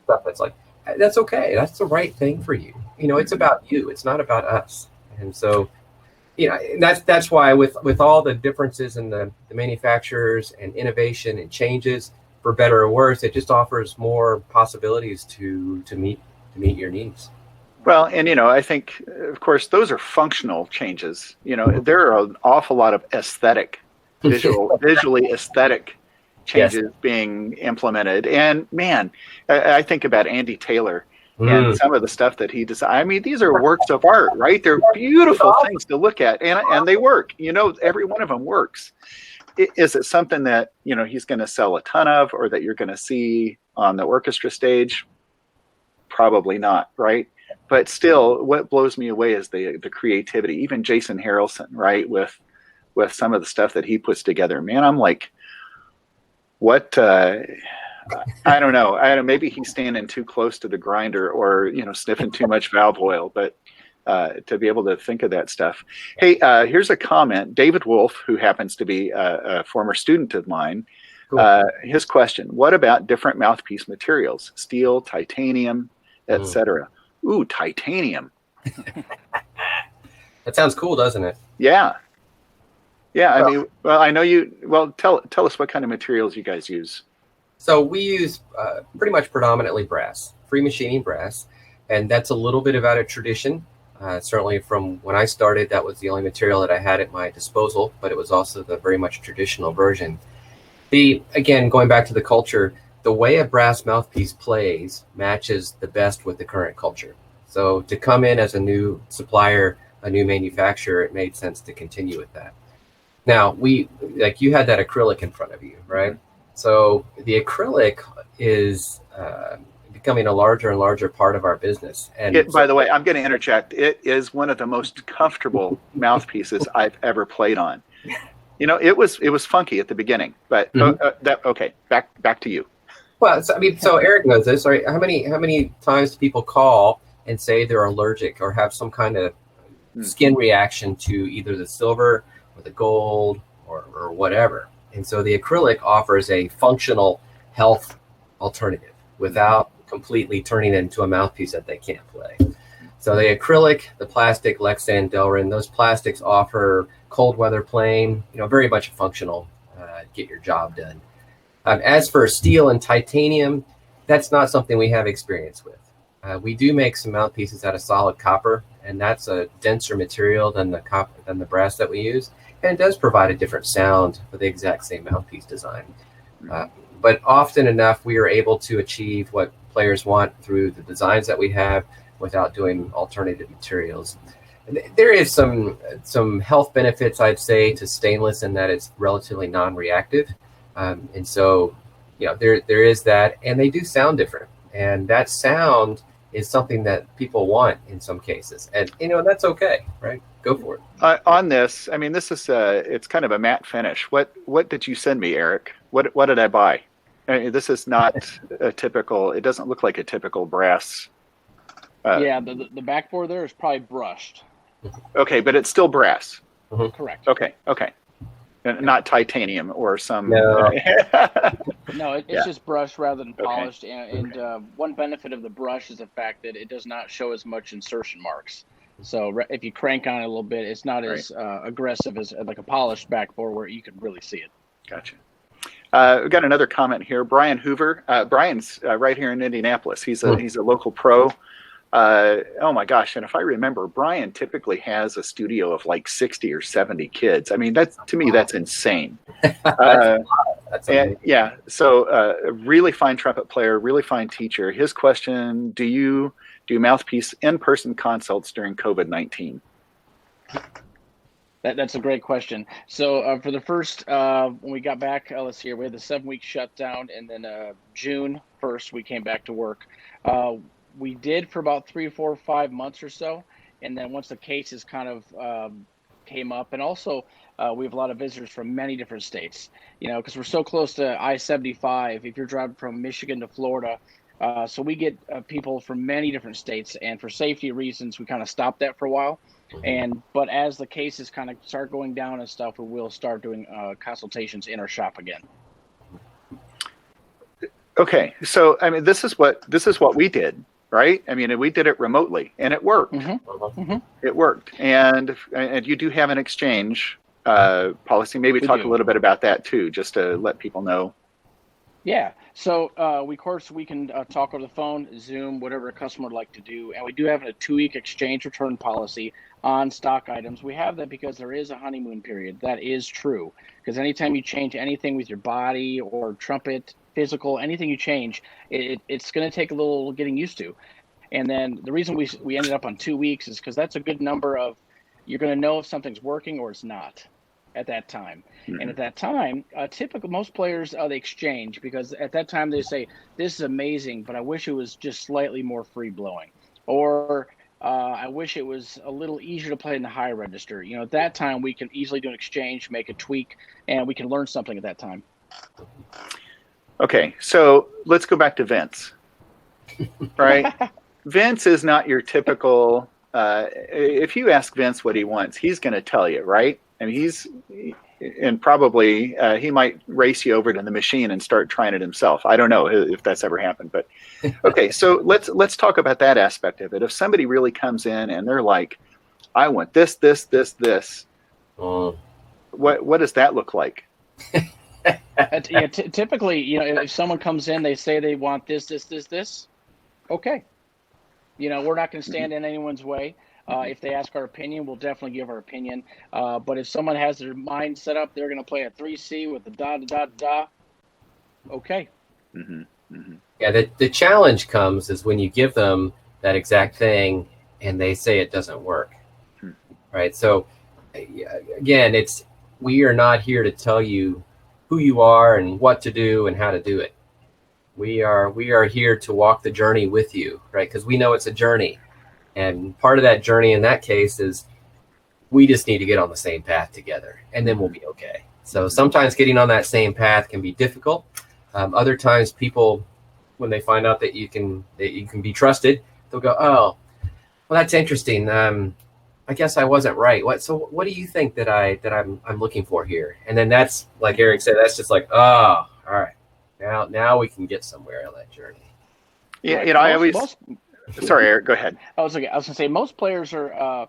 stuff that's like, that's okay. That's the right thing for you. It's about you. It's not about us. And so, that's why with all the differences in the manufacturers and innovation and changes, for better or worse, it just offers more possibilities to meet your needs. Well, and I think, of course, those are functional changes. There are an awful lot of visually aesthetic changes being implemented. And man, I think about Andy Taylor and some of the stuff that he designed. I mean, these are works of art, right? They're beautiful things to look at, and they work. Every one of them works. Is it something that he's going to sell a ton of, or that you're going to see on the orchestra stage? Probably not, right? But still, what blows me away is the creativity. Even Jason Harrelson, right, with some of the stuff that he puts together. Man, I'm like, what? I don't know. Maybe he's standing too close to the grinder, or sniffing too much valve oil. But to be able to think of that stuff. Hey, here's a comment. David Wolf, who happens to be a former student of mine. Cool. His question: what about different mouthpiece materials? Steel, titanium, etc. Ooh, titanium. That sounds cool, doesn't it? Yeah. I mean, well, I know you. Well, tell us what kind of materials you guys use. So we use pretty much predominantly brass, free machining brass, and that's a little bit out of tradition. Certainly from when I started, that was the only material that I had at my disposal, but it was also the very much traditional version. Again, going back to the culture, the way a brass mouthpiece plays matches the best with the current culture. So to come in as a new supplier, a new manufacturer, it made sense to continue with that. Now, you had that acrylic in front of you, right? So the acrylic is becoming a larger and larger part of our business. And by the way, I'm going to interject. It is one of the most comfortable mouthpieces I've ever played on. It was funky at the beginning, but okay. Back to you. Well, so Eric knows this, right? How many times do people call and say they're allergic or have some kind of skin reaction to either the silver or the gold or whatever? And so the acrylic offers a functional health alternative without completely turning it into a mouthpiece that they can't play. So the acrylic, the plastic, Lexan, Delrin, those plastics offer cold weather playing, very much functional, get your job done. As for steel and titanium, that's not something we have experience with. We do make some mouthpieces out of solid copper, and that's a denser material than the brass that we use. And it does provide a different sound for the exact same mouthpiece design. But often enough, we are able to achieve what players want through the designs that we have without doing alternative materials. There is some health benefits, I'd say, to stainless in that it's relatively non-reactive. And so, there is that, and they do sound different. And that sound is something that people want in some cases. And, that's okay, right? Go for it. On this, I mean, this is it's kind of a matte finish. What did you send me, Eric? What did I buy? I mean, this is not a typical. It doesn't look like a typical brass. The backboard there is probably brushed. Okay, but it's still brass. Correct. Okay. And not titanium or some. No. No, it's Yeah. just brushed rather than Okay. polished. And one benefit of the brush is the fact that it does not show as much insertion marks. So if you crank on it a little bit, it's not as aggressive as like a polished backbore where you can really see it. Gotcha. We've got another comment here. Brian Hoover. Brian's right here in Indianapolis. He's a local pro. Oh my gosh! And if I remember, Brian typically has a studio of like 60 or 70 kids. I mean, that's to me that's insane. That's and, yeah. So a really fine trumpet player, really fine teacher. His question: do you do Mouthpiece in-person consults during COVID-19? That's a great question. So for the first, when we got back, let's see here, we had the 7-week shutdown, and then June 1st, we came back to work. We did for about 3, 4, 5 months or so. And then once the cases kind of came up, and also we have a lot of visitors from many different states, because we're so close to I-75, if you're driving from Michigan to Florida. So we get people from many different states, and for safety reasons, we kind of stopped that for a while. But as the cases kind of start going down and stuff, we will start doing consultations in our shop again. Okay, so I mean, this is what we did, right? I mean, we did it remotely, and it worked. It worked, and you do have an exchange policy. Maybe talk a little bit about that too, just to let people know. Yeah, so of course we can talk over the phone, Zoom, whatever a customer would like to do, and we do have a 2-week exchange return policy on stock items. We have that because there is a honeymoon period. That is true, because anytime you change anything with your body or trumpet, physical, anything you change, it's going to take a little getting used to. And then the reason we ended up on 2 weeks is because that's a good number of, you're going to know if something's working or it's not at that time. And at that time, typically most players, they exchange, because at that time they say, this is amazing, but I wish it was just slightly more free blowing, or I wish it was a little easier to play in the high register. At that time we can easily do an exchange, make a tweak, and we can learn something at that time. Okay, so let's go back to Vince, right? Vince is not your typical, if you ask Vince what he wants, he's going to tell you, right? I mean, and probably he might race you over to the machine and start trying it himself. I don't know if that's ever happened, but okay. So let's talk about that aspect of it. If somebody really comes in and they're like, I want this, what does that look like? Yeah, typically, if someone comes in, they say they want this. Okay. We're not going to stand in anyone's way. If they ask our opinion, we'll definitely give our opinion. But if someone has their mind set up, they're going to play a 3C with a da. Okay. Yeah, the challenge comes is when you give them that exact thing and they say it doesn't work, right? So again, we are not here to tell you who you are and what to do and how to do it. We are here to walk the journey with you, right? Because we know it's a journey. And part of that journey in that case is we just need to get on the same path together, and then we'll be okay. So sometimes getting on that same path can be difficult. Other times people, when they find out that you can be trusted, they'll go, oh, well, that's interesting. I guess I wasn't right. What do you think that I'm looking for here? And then that's, like Eric said, that's just like, oh, all right. Now we can get somewhere on that journey. Yeah, I always... Sorry, Eric, go ahead. I was going to say, most players are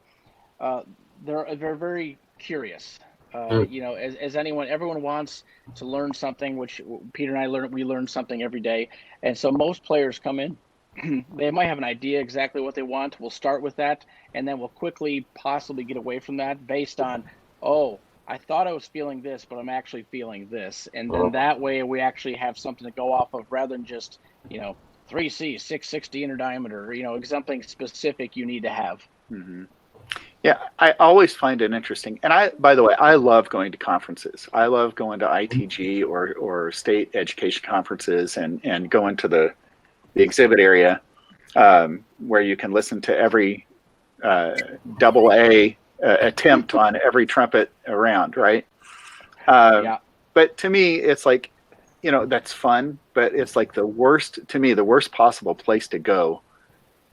they're very curious. As everyone wants to learn something, which Peter and I we learn something every day. And so most players come in, they might have an idea exactly what they want. We'll start with that, and then we'll quickly possibly get away from that based on, I thought I was feeling this, but I'm actually feeling this. And then that way we actually have something to go off of rather than just, 3C, 660 inner diameter, something specific you need to have. Yeah, I always find it interesting. And by the way, I love going to conferences. I love going to ITG or state education conferences and going to the exhibit area where you can listen to every AA attempt on every trumpet around, right? Yeah. But to me, it's like, that's fun, but it's like the worst possible place to go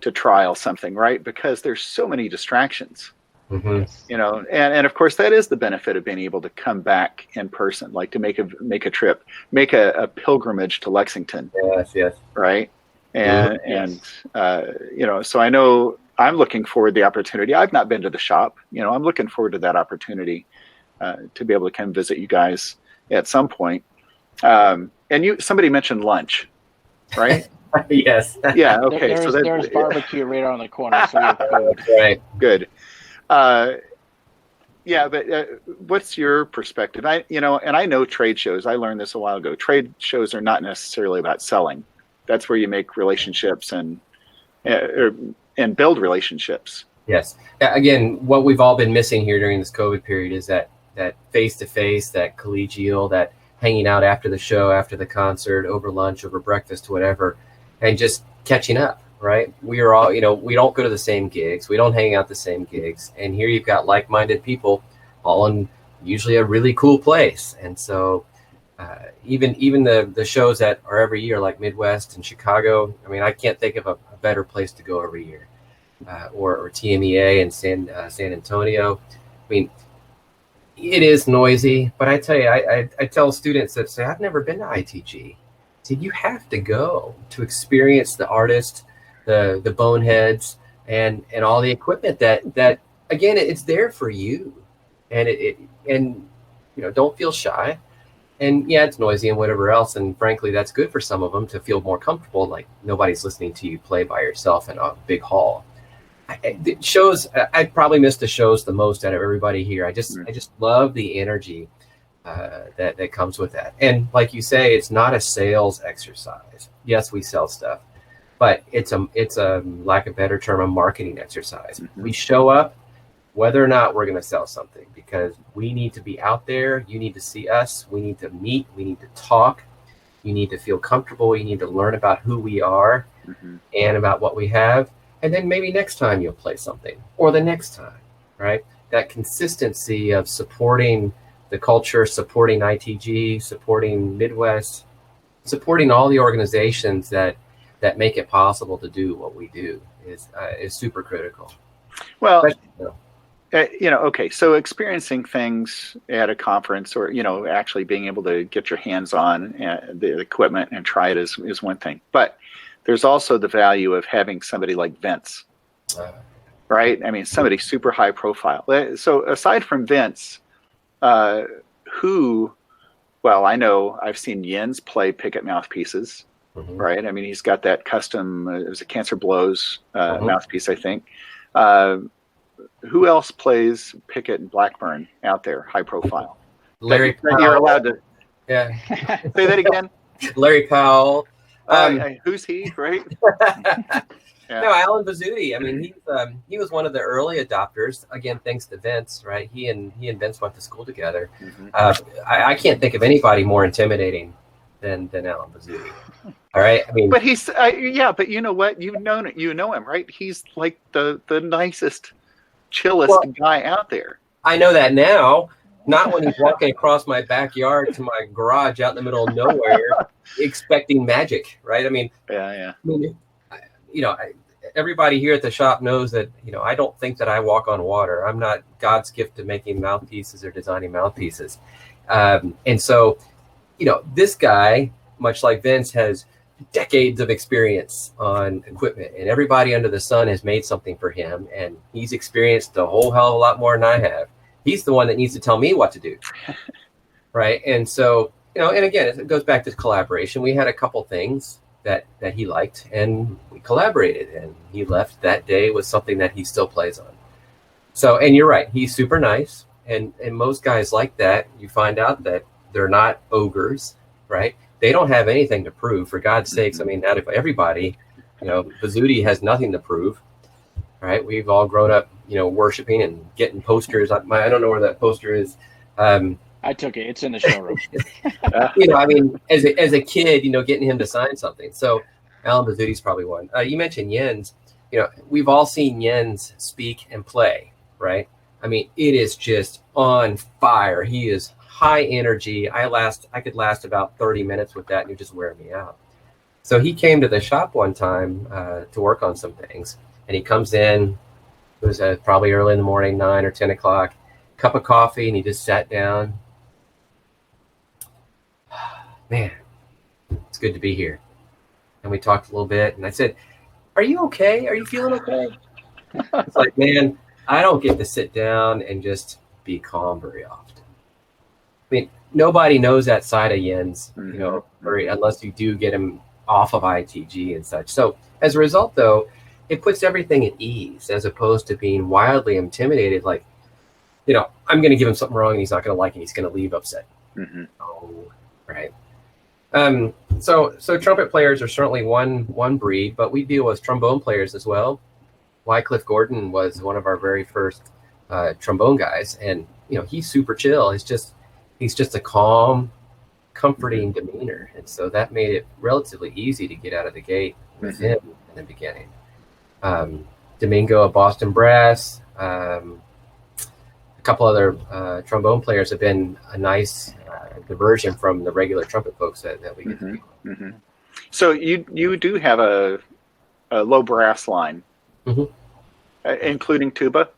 to trial something, right? Because there's so many distractions. Mm-hmm. Yes. You know, and of course that is the benefit of being able to come back in person, like to make a trip, make a pilgrimage to Lexington, Yes, yes. right? Mhm. And you know, so I know I'm looking forward to the opportunity. I've not been to the shop, you know, I'm looking forward to that opportunity to be able to come visit you guys at some point. And somebody mentioned lunch, right? Yes. Yeah. Okay. So There's barbecue right around the corner, so we have food. Right. good. Yeah, but what's your perspective? And I know trade shows. I learned this a while ago. Trade shows are not necessarily about selling. That's where you make relationships and build relationships. Yes. Again, what we've all been missing here during this COVID period is that face-to-face, that collegial, that hanging out after the show, after the concert, over lunch, over breakfast, whatever, and just catching up, right? We are all, we don't go to the same gigs. We don't hang out the same gigs. And here you've got like-minded people all in usually a really cool place. And so even the shows that are every year, like Midwest and Chicago, I mean, I can't think of a better place to go every year. Or TMEA in San Antonio. I mean, it is noisy, but I tell you, I tell students that say, I've never been to ITG. So you have to go to experience the artists, the boneheads, and all the equipment that again, it's there for you. And don't feel shy. And yeah, it's noisy and whatever else. And frankly, that's good for some of them to feel more comfortable, like nobody's listening to you play by yourself in a big hall. Shows, I probably miss the shows the most out of everybody here. I just love the energy that comes with that. And like you say, it's not a sales exercise. Yes, we sell stuff, but it's a lack of better term, a marketing exercise. Mm-hmm. We show up whether or not we're going to sell something, because we need to be out there. You need to see us. We need to meet. We need to talk. You need to feel comfortable. You need to learn about who we are and about what we have. And then maybe next time you'll play something, or the next time, right? That consistency of supporting the culture, supporting ITG, supporting Midwest, supporting all the organizations that make it possible to do what we do is super critical. Well, okay. So experiencing things at a conference, or actually being able to get your hands on the equipment and try it is one thing, but there's also the value of having somebody like Vince, right? I mean, somebody super high profile. So aside from Vince, I know I've seen Jens play Pickett Mouthpieces, right? I mean, he's got that custom, it was a Cancer Blows mouthpiece, I think. Who else plays Pickett and Blackburn out there, high profile? Larry Powell. You're allowed to say that again? Larry Powell. Who's he, right? No, Alan Bazzuti. I mean, he was one of the early adopters. Again, thanks to Vince, right? He and Vince went to school together. I can't think of anybody more intimidating than Alan Bazzuti. All right, I mean, but he's but you know what? You know him, right? He's like the nicest, chillest guy out there. I know that now. Not when he's walking across my backyard to my garage out in the middle of nowhere, expecting magic, right? I mean, everybody here at the shop knows that, I don't think that I walk on water. I'm not God's gift to making mouthpieces or designing mouthpieces. And so, this guy, much like Vince, has decades of experience on equipment, and everybody under the sun has made something for him. And he's experienced a whole hell of a lot more than I have. He's the one that needs to tell me what to do. Right. And so, and again, it goes back to collaboration. We had a couple things that he liked, and we collaborated, and he left that day with something that he still plays on. So, and you're right. He's super nice. And most guys like that. You find out that they're not ogres, right? They don't have anything to prove, for God's sakes. I mean, out of everybody, Bazzuti has nothing to prove. Right, we've all grown up, worshiping and getting posters. I don't know where that poster is. I took it. It's in the showroom. I mean, as a kid, getting him to sign something. So Alan Bazzuti's probably one. You mentioned Jens. We've all seen Jens speak and play, right? I mean, it is just on fire. He is high energy. I could last about 30 minutes with that, and you just wear me out. So he came to the shop one time to work on some things. And he comes in, It was probably early in the morning, 9 or 10 o'clock. Cup of coffee, and he just sat down. Man, it's good to be here. And we talked a little bit, and I said, "Are you okay? Are you feeling okay?" It's like, man, I don't get to sit down and just be calm very often. I mean, nobody knows that side of Jens, unless you do get him off of ITG and such. So as a result, though, it puts everything at ease as opposed to being wildly intimidated. Like, I'm going to give him something wrong and he's not going to like it. He's going to leave upset. Mm-hmm. Oh, right. So trumpet players are certainly one breed, but we deal with trombone players as well. Wycliffe Gordon was one of our very first trombone guys, and he's super chill. He's just a calm, comforting demeanor, and so that made it relatively easy to get out of the gate with him in the beginning. Domingo of Boston Brass, a couple other trombone players have been a nice diversion from the regular trumpet folks that we get to do. So you do have a low brass line, including tuba?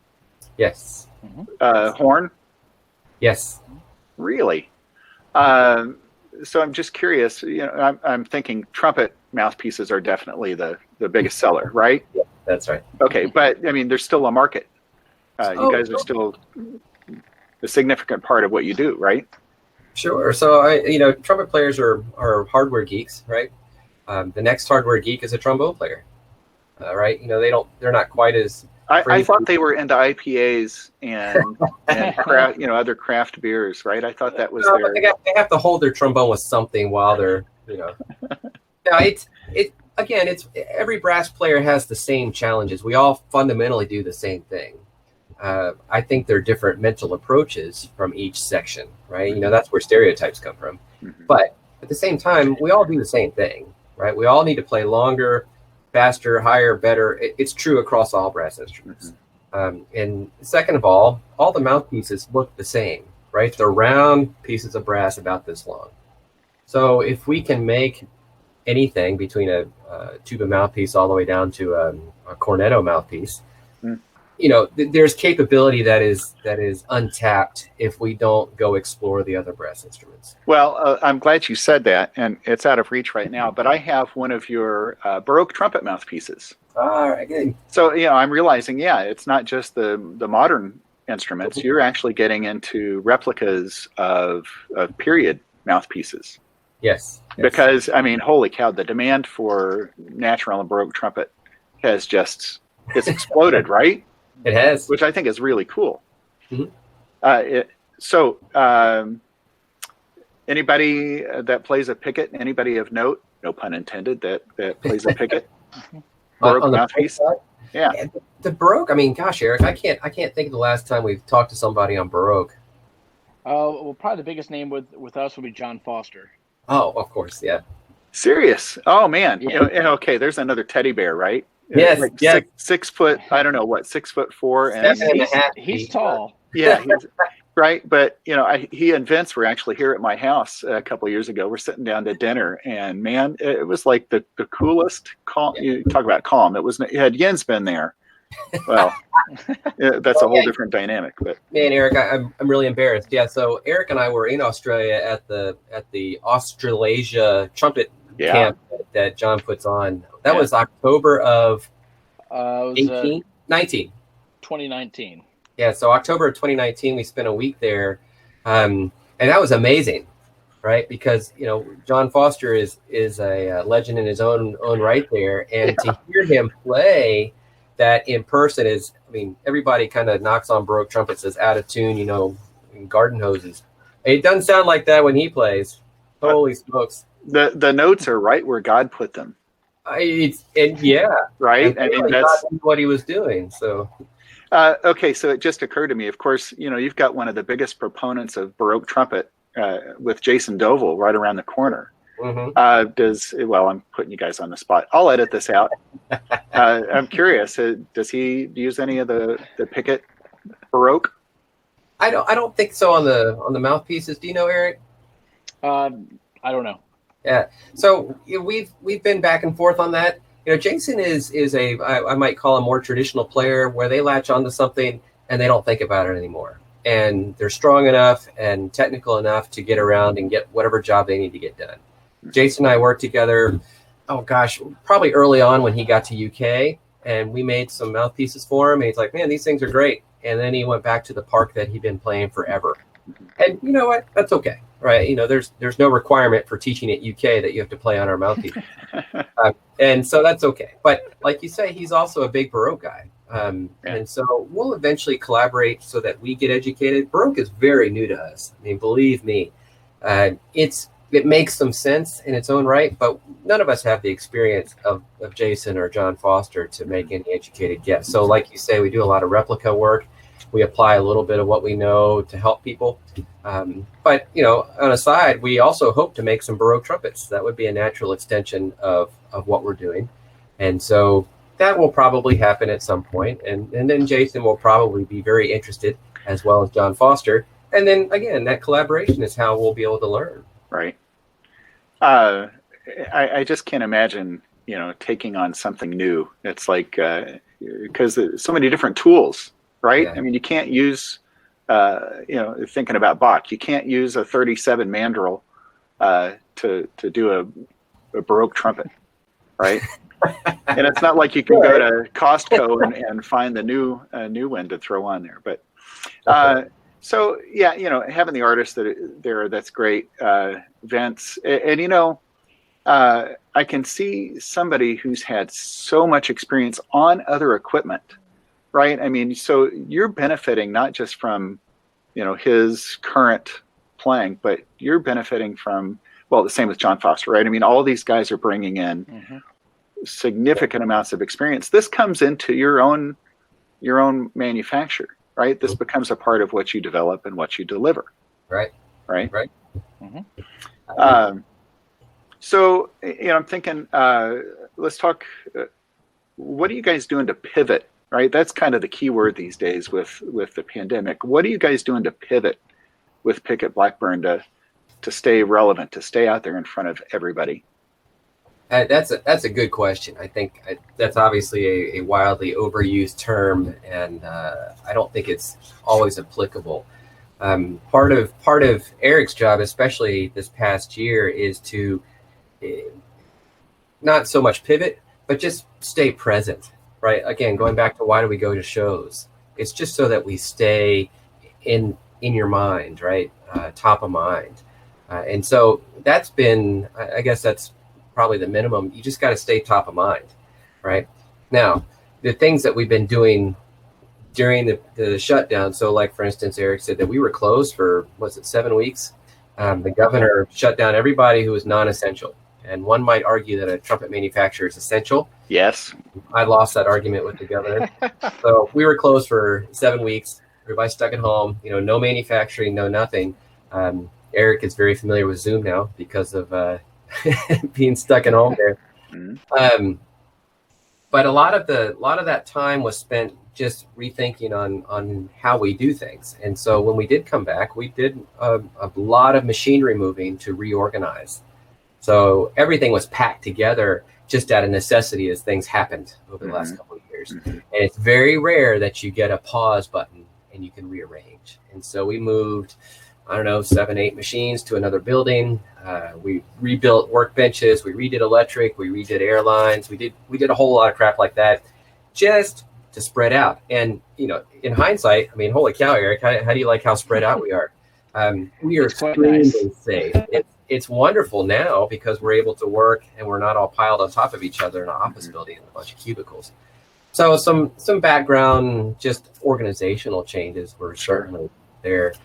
Yes. Horn? Yes. Really? So I'm just curious. I'm thinking trumpet mouthpieces are definitely the biggest seller, right? Yeah, that's right. Okay, but I mean, there's still a market. You guys are still a significant part of what you do, right? Sure. So trumpet players are hardware geeks, right? The next hardware geek is a trombone player, right? They're not quite as. I thought they were into IPAs and craft, other craft beers, right? I thought that was their. They have to hold their trombone with something while they're, it's every brass player has the same challenges. We all fundamentally do the same thing. I think there are different mental approaches from each section, right? That's where stereotypes come from. But at the same time, we all do the same thing, right? We all need to play longer, faster, higher, better. It's true across all brass instruments. And second of all the mouthpieces look the same, right? They're round pieces of brass about this long. So if we can make anything between a tuba mouthpiece all the way down to a cornetto mouthpiece, there's capability that is untapped if we don't go explore the other brass instruments. Well, I'm glad you said that, and it's out of reach right now, but I have one of your Baroque trumpet mouthpieces. All right, good. So, I'm realizing, it's not just the modern instruments. You're actually getting into replicas of period mouthpieces. Yes. Because, I mean, holy cow, the demand for natural and Baroque trumpet has it's exploded, right? It has. Which I think is really cool. Anybody that plays a Pickett, anybody of note, no pun intended, that plays a Pickett Baroque mouthpiece? Yeah. The Baroque, I mean, gosh, Eric, I can't think of the last time we've talked to somebody on Baroque. Well, probably the biggest name with us would be John Foster. Oh, of course, yeah. Serious? Oh, man. Yeah. Okay, there's another teddy bear, right? Yes, yes. 6 foot, I don't know what, 6'4", and he's tall. Yeah, he's right. But he and Vince were actually here at my house a couple of years ago. We're sitting down to dinner, and man, it was like the coolest calm. You talk about calm. Had Jens been there, well, that's a whole different dynamic. But man, Eric, I'm really embarrassed. Yeah, so Eric and I were in Australia at the Australasia trumpet camp that John puts on. That was October of 19. 2019. Yeah, so October of 2019, we spent a week there, and that was amazing, right? Because John Foster is a legend in his own right there, and to hear him play that in person is, I mean, everybody kind of knocks on Baroque trumpets as out of tune, in garden hoses. It doesn't sound like that when he plays. Holy smokes! The notes are right where God put them. Right. I mean, that's what he was doing. So, okay. So it just occurred to me. Of course, you've got one of the biggest proponents of Baroque trumpet with Jason Dovell right around the corner. I'm putting you guys on the spot. I'll edit this out. I'm curious. Does he use any of the Pickett Baroque? I don't think so on the mouthpieces. Do you know, Eric? I don't know. Yeah. So we've been back and forth on that. Jason is I might call a more traditional player where they latch onto something and they don't think about it anymore. And they're strong enough and technical enough to get around and get whatever job they need to get done. Jason and I worked together, oh gosh, probably early on when he got to UK, and we made some mouthpieces for him. And he's like, man, these things are great. And then he went back to the park that he'd been playing forever. And you know what? That's okay, right? There's no requirement for teaching at UK that you have to play on our mouthpiece. And so that's okay. But like you say, he's also a big Baroque guy. And so we'll eventually collaborate so that we get educated. Baroque is very new to us. I mean, believe me, it makes some sense in its own right, but none of us have the experience of Jason or John Foster to make any educated guess. So like you say, we do a lot of replica work. We apply a little bit of what we know to help people. But, on a side, we also hope to make some Baroque trumpets. That would be a natural extension of what we're doing. And so that will probably happen at some point. And then Jason will probably be very interested, as well as John Foster. And then, again, that collaboration is how we'll be able to learn. Right. I just can't imagine, taking on something new. It's like, because there's so many different tools, right? Yeah. I mean, you can't use, thinking about Bach, you can't use a 37 mandrel to do a Baroque trumpet, right? And it's not like you can go to Costco and find the new one to throw on there. But so yeah, having the artist that's great. Vince, and I can see somebody who's had so much experience on other equipment, right? I mean, so you're benefiting not just from his current playing, but you're benefiting from, well, the same with John Foster, right? I mean, all these guys are bringing in significant amounts of experience. This comes into your own manufacture, right? This becomes a part of what you develop and what you deliver. Right. Mm-hmm. So, I'm thinking, let's talk, what are you guys doing to pivot, right? That's kind of the key word these days with the pandemic. What are you guys doing to pivot with Pickett Blackburn to stay relevant, to stay out there in front of everybody? That's a good question. I think that's obviously a wildly overused term, and I don't think it's always applicable. Part of Eric's job, especially this past year, is to not so much pivot, but just stay present, right? Again, going back to why do we go to shows? It's just so that we stay in your mind, right? Top of mind. And so that's been, I guess that's probably the minimum. You just got to stay top of mind, right? Now, the things that we've been doing during the shutdown. So like, for instance, Eric said that we were closed for, 7 weeks? The governor shut down everybody who was non-essential. And one might argue that a trumpet manufacturer is essential. Yes. I lost that argument with the governor. So we were closed for 7 weeks. Everybody stuck at home, no manufacturing, no nothing. Eric is very familiar with Zoom now because of being stuck at home there. Mm-hmm. But a lot of that time was spent just rethinking on how we do things. And so when we did come back, we did a lot of machinery moving to reorganize. So everything was packed together just out of necessity as things happened over the last couple of years. Mm-hmm. And it's very rare that you get a pause button and you can rearrange. And so we moved, 7, 8 machines to another building. We rebuilt workbenches. We redid electric. We redid airlines. We did a whole lot of crap like that, just to spread out. And in hindsight, I mean, holy cow, Eric, how do you like how spread out we are? We are extremely safe. It's wonderful now because we're able to work and we're not all piled on top of each other in an office building in a bunch of cubicles. So some background, just organizational changes were certainly there.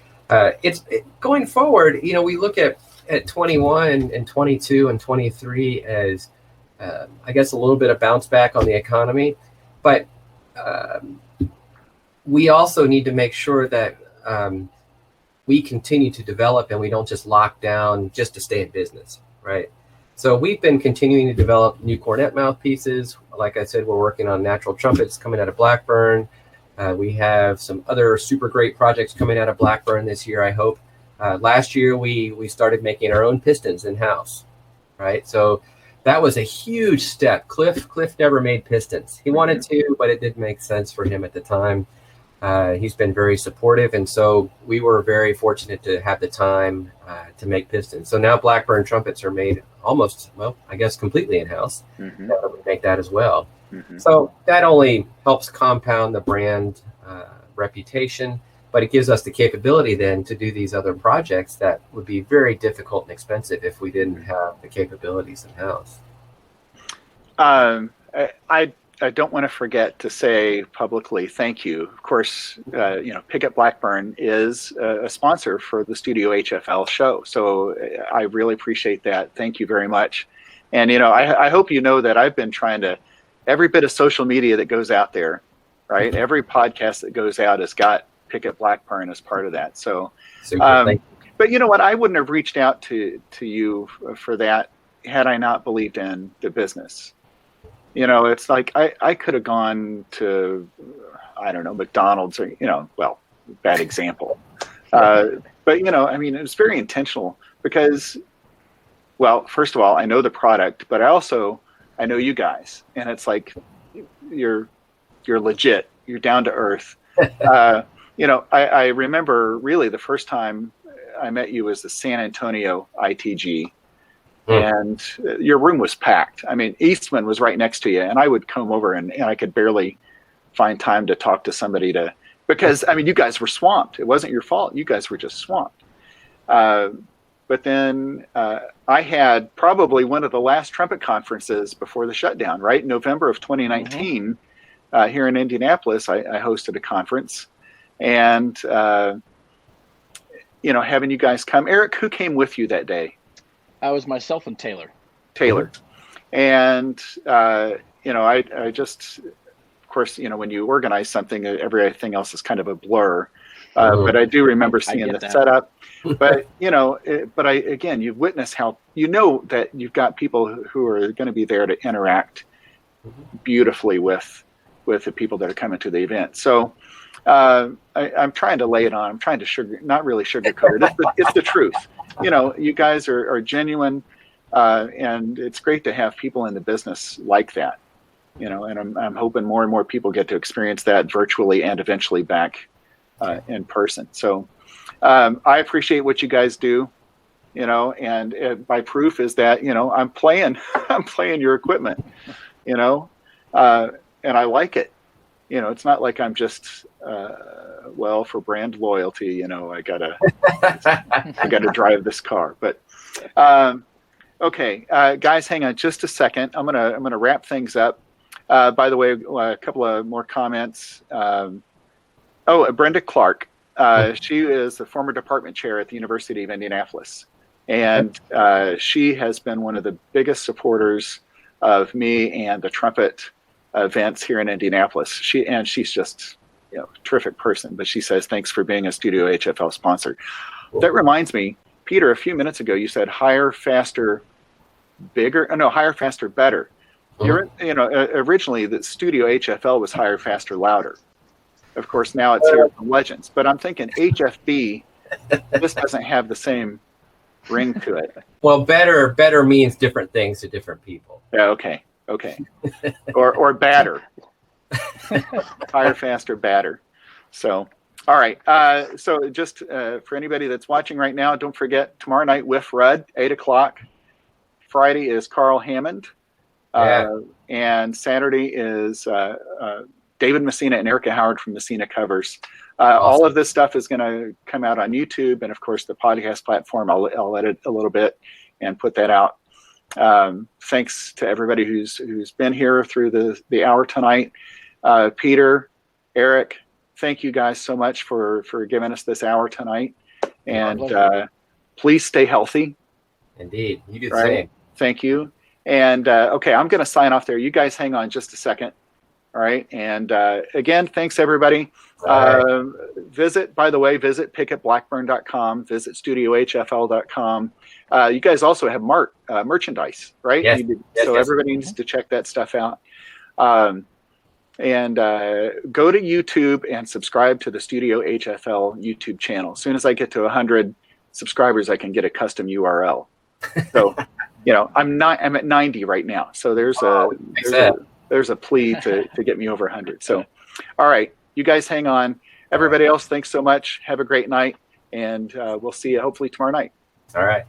It's going forward. We look at 21 and 22 and 23 as, I guess, a little bit of bounce back on the economy, but we also need to make sure that we continue to develop and we don't just lock down just to stay in business, right? So we've been continuing to develop new cornet mouthpieces. Like I said, we're working on natural trumpets coming out of Blackburn. We have some other super great projects coming out of Blackburn this year, I hope. Last year, we started making our own pistons in-house, right? So that was a huge step. Cliff never made pistons. He wanted to, but it didn't make sense for him at the time. He's been very supportive, and so we were very fortunate to have the time to make pistons. So now Blackburn trumpets are made almost, well, I guess completely in-house. Mm-hmm. We make that as well. Mm-hmm. So that only helps compound the brand reputation, but it gives us the capability then to do these other projects that would be very difficult and expensive if we didn't have the capabilities in-house. I don't want to forget to say publicly thank you. Of course, Pickett Blackburn is a sponsor for the Studio HFL show, so I really appreciate that. Thank you very much. And I hope you know that I've been trying to, every bit of social media that goes out there, right? Every podcast that goes out has got Pickett Blackburn as part of that. So, but you know what? I wouldn't have reached out to you for that had I not believed in the business. It's like I could have gone to, I don't know, McDonald's or, well, bad example. But, I mean, it was very intentional because, well, first of all, I know the product, but I know you guys. And it's like, you're legit. You're down to earth. I remember really the first time I met you was the San Antonio ITG. And your room was packed. I mean, Eastman was right next to you, and I would come over and I could barely find time to talk to somebody because I mean, you guys were swamped. It wasn't your fault. You guys were just swamped. But then I had probably one of the last trumpet conferences before the shutdown, right? November of 2019, here in Indianapolis, I hosted a conference, and having you guys come. Eric, who came with you that day? I was myself and Taylor. And, I just, of course, when you organize something, everything else is kind of a blur. But I do remember seeing the setup. But, again, you've witnessed how, that you've got people who are going to be there to interact beautifully with the people that are coming to the event. So I'm trying to lay it on. I'm trying to not really sugarcoat it. It's the truth. You guys are genuine, and it's great to have people in the business like that, and I'm hoping more and more people get to experience that virtually and eventually back in person. So I appreciate what you guys do, and by proof is that, I'm playing your equipment, and I like it. It's not like I'm just, for brand loyalty, I gotta drive this car. But okay, guys, hang on just a second. I'm gonna wrap things up. By the way, a couple of more comments. Brenda Clark. She is the former department chair at the University of Indianapolis, and she has been one of the biggest supporters of me and the trumpet events here in Indianapolis. She's just a terrific person, but she says thanks for being a Studio HFL sponsor. Cool. That reminds me, Peter, a few minutes ago you said higher, faster, bigger. No, higher, faster, better. Originally the Studio HFL was higher, faster, louder. Of course, now it's here from Legends, but I'm thinking HFB just doesn't have the same ring to it. Well, better means different things to different people. Yeah. Okay. or badder. Higher, faster, badder. So, all right. So just for anybody that's watching right now, don't forget tomorrow night with Rudd, 8:00. Friday is Carl Hammond. And Saturday is David Messina and Erica Howard from Messina Covers. Awesome. All of this stuff is going to come out on YouTube, and of course the podcast platform. I'll edit a little bit and put that out. Thanks to everybody who's been here through the hour tonight. Peter, Eric, thank you guys so much for giving us this hour tonight. And please stay healthy. Indeed. You do the same. Thank you. And okay, I'm going to sign off there. You guys hang on just a second. All right. And again, thanks everybody. Visit pickettblackburn.com, visit studiohfl.com. You guys also have merchandise, right? Yes. So everybody needs to check that stuff out. And go to YouTube and subscribe to the Studio HFL YouTube channel. As soon as I get to 100 subscribers, I can get a custom URL. So you know, I'm at 90 right now. So there's a plea to get me over 100. So, all right, you guys hang on. Everybody else, thanks so much. Have a great night, and we'll see you hopefully tomorrow night. All right.